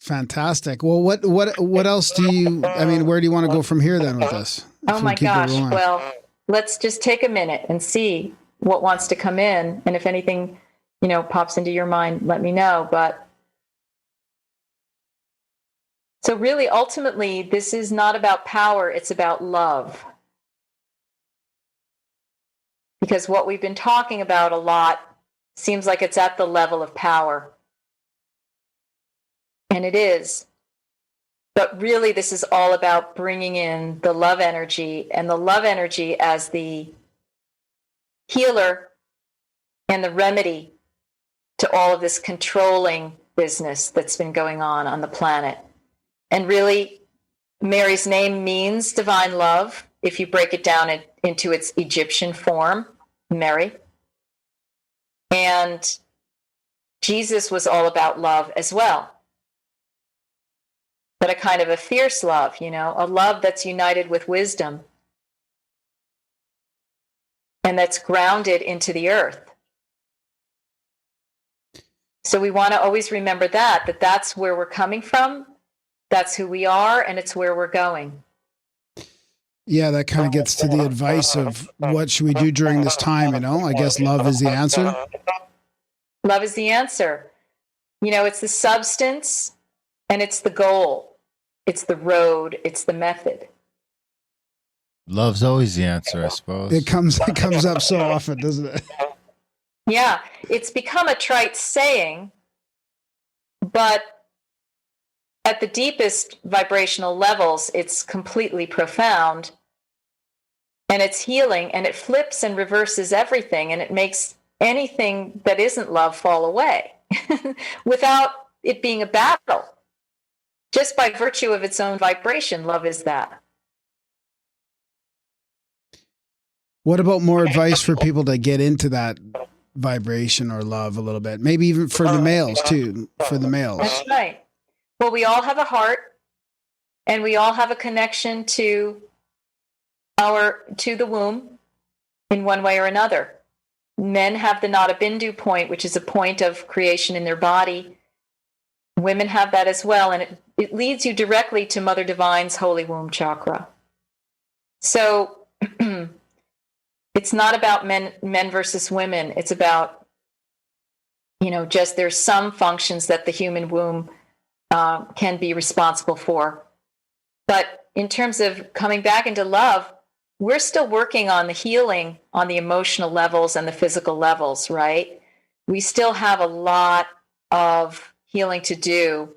Fantastic. Well, what else do you, where do you want to go from here then with this? Oh my gosh. Well, let's just take a minute and see what wants to come in. And if anything, pops into your mind, let me know. But so really, ultimately, this is not about power. It's about love. Because what we've been talking about a lot seems like it's at the level of power. And it is. But really, this is all about bringing in the love energy, and the love energy as the healer and the remedy to all of this controlling business that's been going on the planet. And really, Mary's name means divine love. If you break it down into its Egyptian form, Mary. And Jesus was all about love as well. But a kind of a fierce love, a love that's united with wisdom and that's grounded into the earth. So we want to always remember that's where we're coming from, that's who we are, and it's where we're going. Yeah, that kind of gets to the advice of what should we do during this time, I guess love is the answer. Love is the answer. It's the substance and it's the goal. It's the road. It's the method. Love's always the answer, I suppose. It comes up so often, doesn't it? Yeah, it's become a trite saying, but at the deepest vibrational levels, it's completely profound, and it's healing, and it flips and reverses everything, and it makes anything that isn't love fall away without it being a battle. Just by virtue of its own vibration, love is that. What about more advice for people to get into that vibration or love a little bit? Maybe even for the males too, That's right. Well, we all have a heart, and we all have a connection to the womb in one way or another. Men have the Nada Bindu point, which is a point of creation in their body. Women have that as well, and it leads you directly to Mother Divine's Holy Womb Chakra. So it's not about men versus women. It's about, just there's some functions that the human womb can be responsible for. But in terms of coming back into love, we're still working on the healing on the emotional levels and the physical levels, right? We still have a lot of healing to do.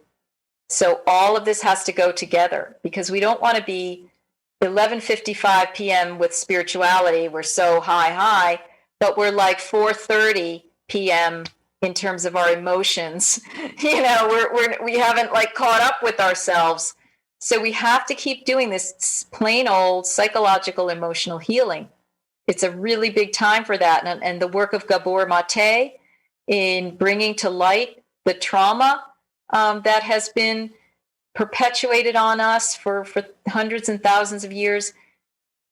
So all of this has to go together, because we don't want to be 11:55 p.m. with spirituality. We're so high, but we're like 4:30 p.m. in terms of our emotions. We haven't caught up with ourselves. So we have to keep doing this plain old psychological emotional healing. It's a really big time for that. And the work of Gabor Mate in bringing to light the trauma that has been perpetuated on us for hundreds and thousands of years,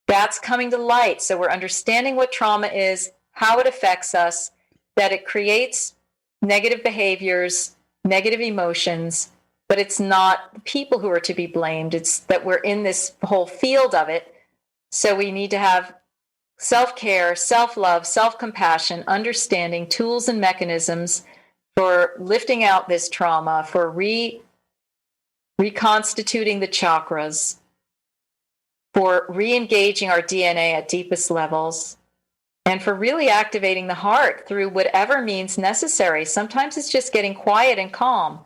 that's coming to light. So we're understanding what trauma is, how it affects us, that it creates negative behaviors, negative emotions, but it's not the people who are to be blamed. It's that we're in this whole field of it. So we need to have self-care, self-love, self-compassion, understanding, tools and mechanisms for lifting out this trauma, for reconstituting the chakras, for re-engaging our DNA at deepest levels, and for really activating the heart through whatever means necessary. Sometimes it's just getting quiet and calm.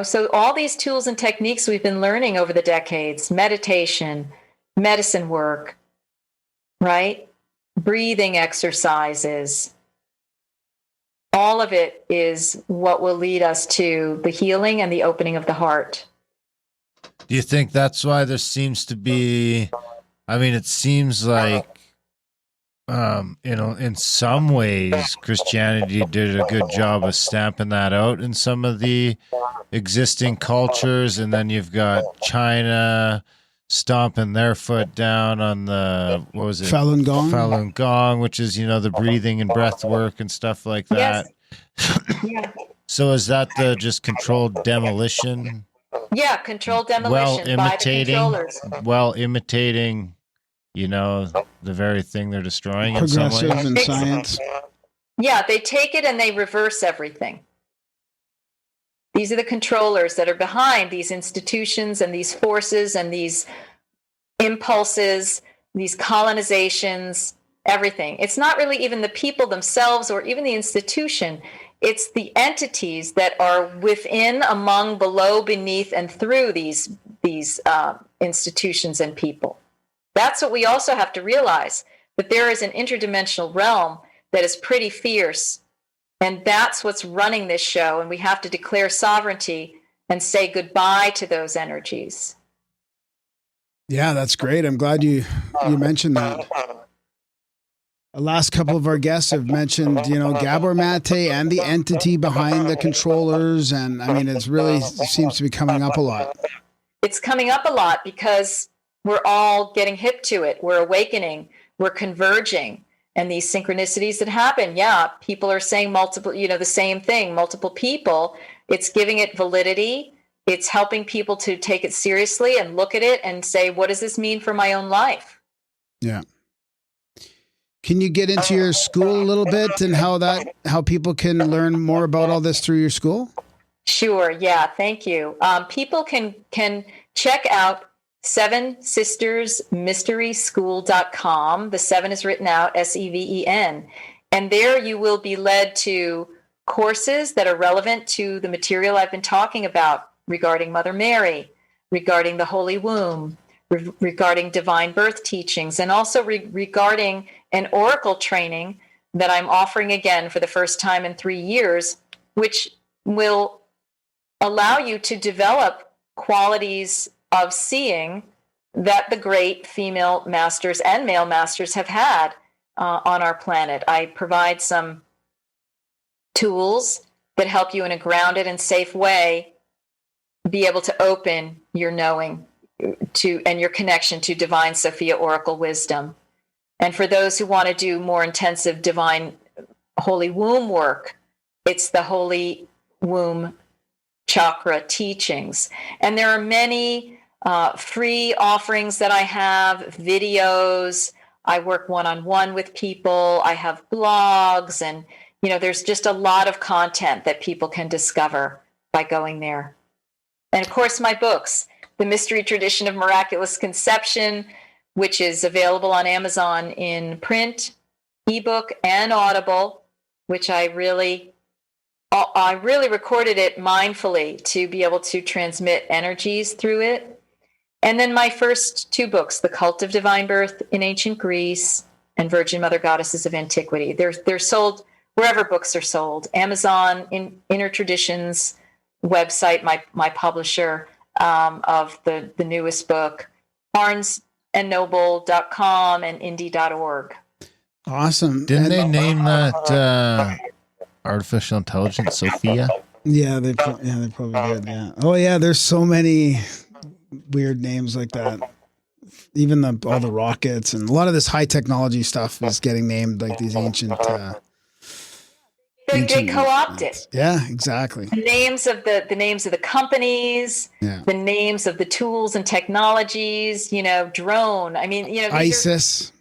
So all these tools and techniques we've been learning over the decades, meditation, medicine work, right? Breathing exercises, all of it is what will lead us to the healing and the opening of the heart. Do you think that's why there seems to be, it seems like, in some ways, Christianity did a good job of stamping that out in some of the existing cultures. And then you've got China stomping their foot down on the, what was it? Falun Gong. Falun Gong, which is, the breathing and breath work and stuff like that. Yes. Yeah. So is that the just controlled demolition? Yeah, controlled demolition by the controllers. Well imitating, the very thing they're destroying in some Progressive ways. in science. Yeah, they take it and they reverse everything. These are the controllers that are behind these institutions and these forces and these impulses, these colonizations, everything. It's not really even the people themselves or even the institution. It's the entities that are within, among, below, beneath, and through these institutions and people. That's what we also have to realize, that there is an interdimensional realm that is pretty fierce. And that's what's running this show. And we have to declare sovereignty and say goodbye to those energies. Yeah, that's great. I'm glad you mentioned that. The last couple of our guests have mentioned, Gabor Mate and the entity behind the controllers. And I mean, it really seems to be coming up a lot. It's coming up a lot because we're all getting hip to it. We're awakening. We're converging. And these synchronicities that happen, people are saying multiple, the same thing, multiple people. It's giving it validity. It's helping people to take it seriously and look at it and say, what does this mean for my own life? Yeah. Can you get into your school a little bit and how people can learn more about all this through your school? Sure. Yeah. Thank you. People can check out Seven Sisters Mystery School.com. The 7 is written out SEVEN. And there you will be led to courses that are relevant to the material I've been talking about regarding Mother Mary, regarding the Holy Womb, regarding divine birth teachings, and also regarding an oracle training that I'm offering again for the first time in 3 years, which will allow you to develop qualities of seeing that the great female masters and male masters have had on our planet. I provide some tools that help you in a grounded and safe way be able to open your knowing to and your connection to divine Sophia Oracle wisdom. And for those who want to do more intensive divine Holy Womb work, it's the Holy Womb Chakra teachings. And there are many free offerings that I have, videos. I work one-on-one with people. I have blogs, and there's just a lot of content that people can discover by going there. And of course, my books, The Mystery Tradition of Miraculous Conception, which is available on Amazon in print, ebook, and Audible, which I really recorded it mindfully to be able to transmit energies through it. And then my first 2 books, The Cult of Divine Birth in Ancient Greece and Virgin Mother Goddesses of Antiquity. They're sold wherever books are sold. Amazon, Inner Traditions website, my publisher of the newest book, BarnesandNoble.com and indie.org. Awesome. Didn't they name that artificial intelligence Sophia? Yeah, they probably did. Yeah. Oh yeah, there's so many weird names like that. Even all the rockets and a lot of this high technology stuff is getting named like these ancient. They co-opt it. Yeah, exactly. The names of the companies, the names of the tools and technologies. Drone. I mean, ISIS.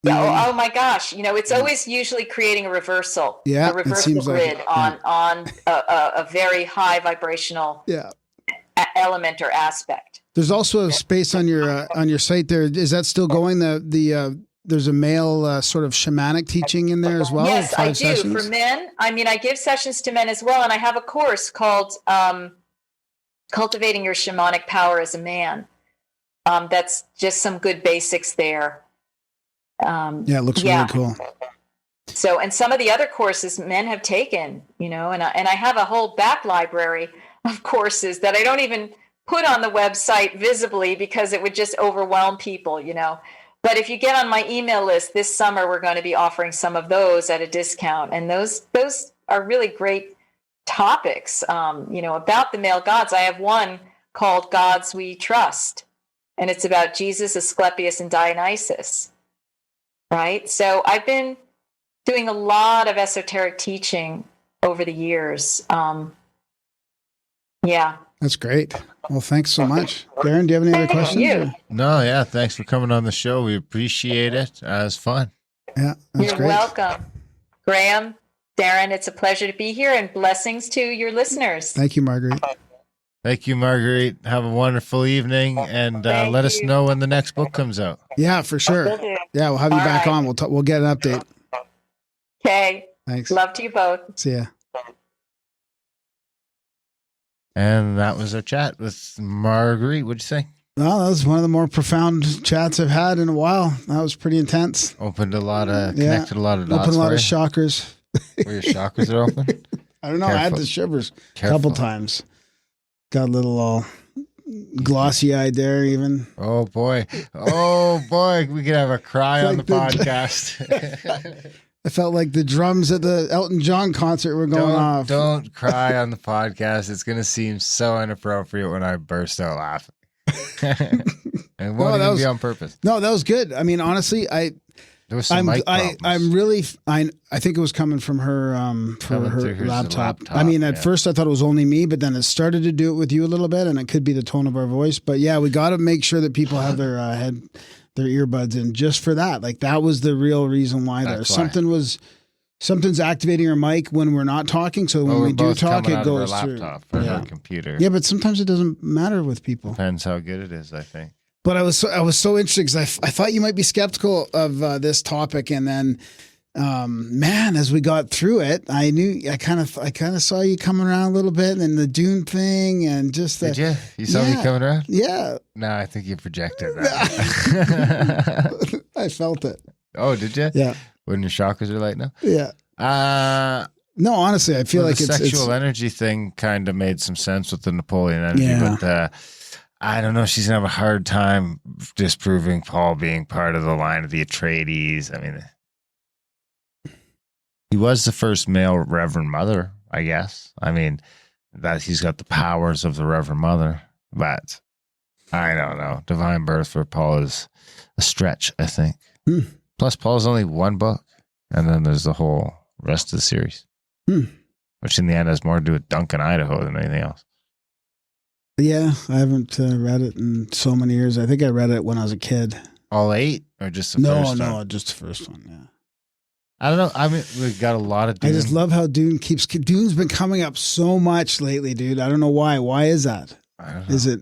Oh my gosh! It's always usually creating a reversal. Yeah, a reversal grid on a very high vibrational element or aspect. There's also a space on your site there. Is that still going? There's a male sort of shamanic teaching in there as well? Yes, I do. Sessions? For men, I give sessions to men as well. And I have a course called Cultivating Your Shamanic Power as a Man. That's just some good basics there. It looks really cool. So, and some of the other courses men have taken, and I have a whole back library of courses that I don't even put on the website visibly because it would just overwhelm people, But if you get on my email list this summer, we're going to be offering some of those at a discount. And those are really great topics, about the male gods. I have one called Gods We Trust. and it's about Jesus, Asclepius, and Dionysus, right? So I've been doing a lot of esoteric teaching over the years. Yeah. That's great. Well, thanks so much. Darren, do you have any other questions? You. No, yeah. Thanks for coming on the show. We appreciate it. It was fun. Yeah, that's You're great. welcome. Graham, Darren, it's a pleasure to be here, and blessings to your listeners. Thank you, Marguerite. Thank you, Marguerite. Have a wonderful evening, and Thank let us you. know when the next book comes out. Yeah, for sure. Will do. Yeah, we'll have you All back right. on. We'll get an update. Okay. Thanks. Love to you both. See ya. And that was our chat with Marguerite. What'd you say? Well, that was one of the more profound chats I've had in a while. That was pretty intense. Opened a lot of, Yeah. connected a lot of dots. Opened a lot for of you. shockers. Were your chakras are open? I don't know. I had Careful. the shivers a Careful. couple times. Got a little all glossy eyed there, even. Oh boy. We could have a cry It's on like the the- podcast. I felt like the drums at the Elton John concert were going off. Don't cry on the podcast. It's going to seem so inappropriate when I burst out laughing. And it won't that even was- be on purpose. No, that was good. I mean, honestly, There was some mic problems. I'm really, I think it was coming from her, Coming through her laptop. laptop, I mean, at yeah. first I thought it was only me, but then it started to do it with you a little bit, and it could be the tone of our voice. But yeah, we got to make sure that people have their their earbuds in just for that. Like that was the real reason why there. That's why. Something's activating our mic when we're not talking. So when Well, we we're do both talk, coming it out of our goes through. laptop or Yeah. our computer. Yeah, but sometimes it doesn't matter with people. Depends how good it is, I think. But I was so interested because I thought you might be skeptical of this topic, and then, man, as we got through it, I kind of saw you coming around a little bit, and then the Dune thing, and just the Did you? You saw me Yeah. coming around? yeah, No, I think you projected that. I felt it. Oh, did you? Yeah, When your chakras are lighting up? yeah. No, honestly, I feel Well, like the it's sexual energy thing kind of made some sense with the Napoleon energy, Yeah. but I don't know. She's gonna have a hard time disproving Paul being part of the line of the Atreides. I mean, he was the first male Reverend Mother, I guess. I mean, that he's got the powers of the Reverend Mother, but I don't know. Divine birth for Paul is a stretch, I think. Hmm. Plus, Paul's only one book, and then there's the whole rest of the series, which in the end has more to do with Duncan, Idaho than anything else. Yeah, I haven't read it in so many years. I think I read it when I was a kid. All 8 or just the first No, one? just the first one. Yeah. I don't know. I mean, we've got a lot of. I just love how Dune's been coming up so much lately, dude. I don't know why. Why is that? I don't know. Is it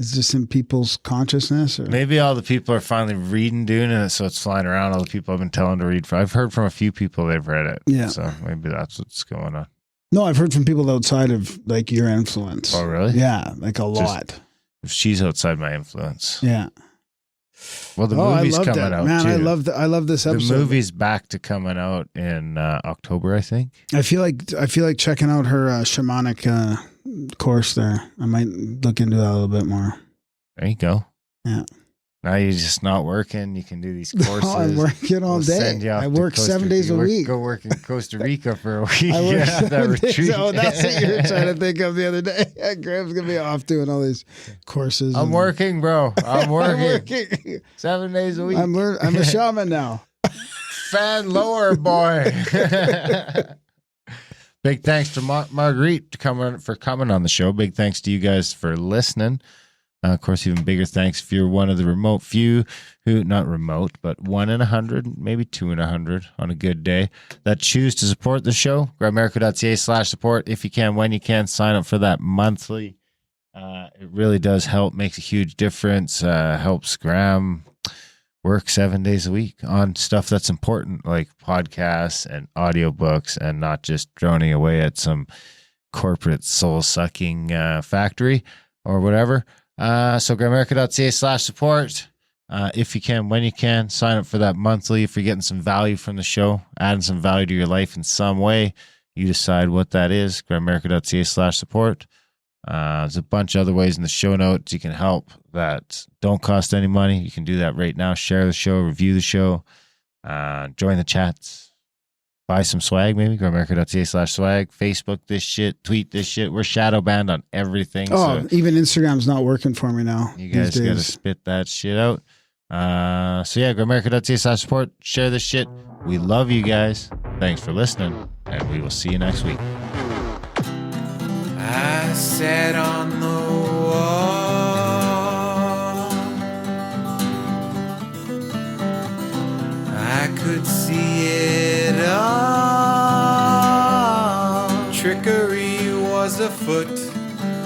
just in people's consciousness, or Maybe all the people are finally reading Dune, and so it's flying around. All the people I've been telling to read. I've heard from a few people they've read it. Yeah. So maybe that's what's going on. No, I've heard from people outside of like your influence. Oh, really? Yeah, like a lot. If she's outside my influence. Yeah. Well, the I movie's loved coming it. out Man, too. I love this the episode. movie's back to coming out in October, I think. I feel like checking out her shamanic course there. I might look into that a little bit more. There you go. Yeah. Now you're just not working. You can do these courses. I'm working all We'll day. send you off I to work Costa 7 days a Rica. week. Go work in Costa Rica for a week. I work Yeah, 7 that days. retreat. Oh, that's what you were trying to think of the other day. Graham's gonna be off doing all these courses. I'm and- working, bro. I'm working. working. 7 days a week. I'm a shaman now. Fan lower, boy. Big thanks to Marguerite for coming on the show. Big thanks to you guys for listening. Of course, even bigger thanks if you're one of the remote few who, not remote, but 1 in 100, maybe 2 in 100 on a good day, that choose to support the show. GrabMiracle.ca/support. If you can, when you can, sign up for that monthly. It really does help, makes a huge difference, helps Graham work 7 days a week on stuff that's important, like podcasts and audiobooks, and not just droning away at some corporate soul-sucking factory or whatever. So GrabMiracle.ca/support. If you can, when you can, sign up for that monthly. If you're getting some value from the show, adding some value to your life in some way, you decide what that is. GrabMiracle.ca/support. There's a bunch of other ways in the show notes you can help that don't cost any money. You can do that right now. Share the show, review the show, join the chats. buy some swag, maybe. Grimerica.ca/swag. Facebook this shit. Tweet this shit. We're shadow banned on everything. Oh, So even Instagram's not working for me now. you guys got to spit that shit out. So yeah, grimerica.ca/support. Share this shit. We love you guys. Thanks for listening, and we will see you next week. I sat on the wall. I could see it all. Trickery was afoot,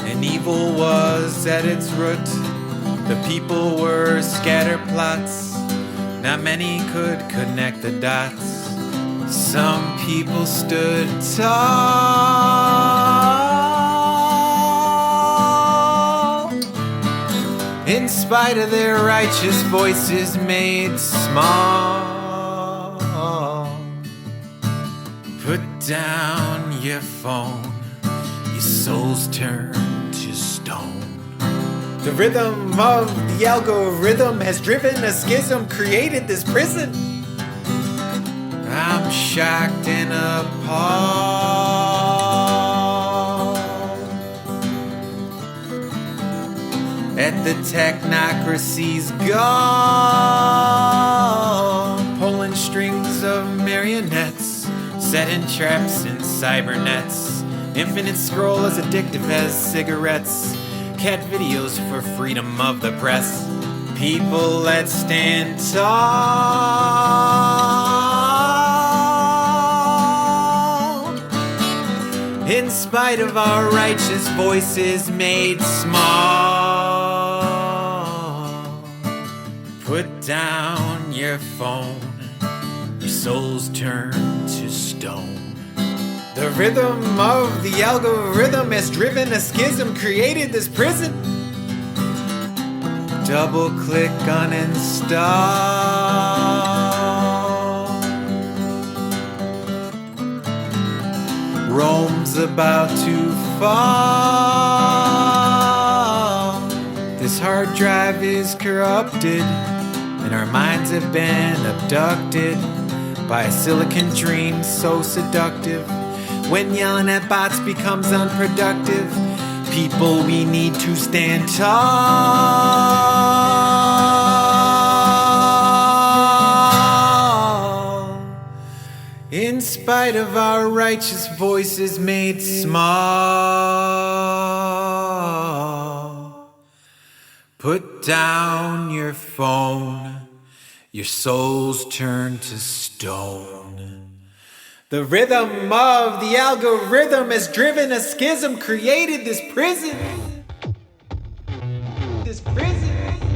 and evil was at its root. The people were scatterplots. Not many could connect the dots. Some people stood tall, in spite of their righteous voices made small. Put down your phone, your soul's turned to stone. The rhythm of the algorithm has driven a schism, created this prison. I'm shocked and appalled at the technocracy's gone, pulling strings of marionettes, setting traps in cybernets. Infinite scroll as addictive as cigarettes. Cat videos for freedom of the press. People that stand tall, in spite of our righteous voices made small. Put down your phone, your soul's turned to stone. The rhythm of the algorithm has driven a schism, created this prison. Double click uninstall. Rome's about to fall. This hard drive is corrupted, and our minds have been abducted by a silicon dream so seductive. When yelling at bots becomes unproductive, people, we need to stand tall, in spite of our righteous voices made small. Put down your phone, your soul's turned to stone. The rhythm of the algorithm has driven a schism, created this prison. This prison.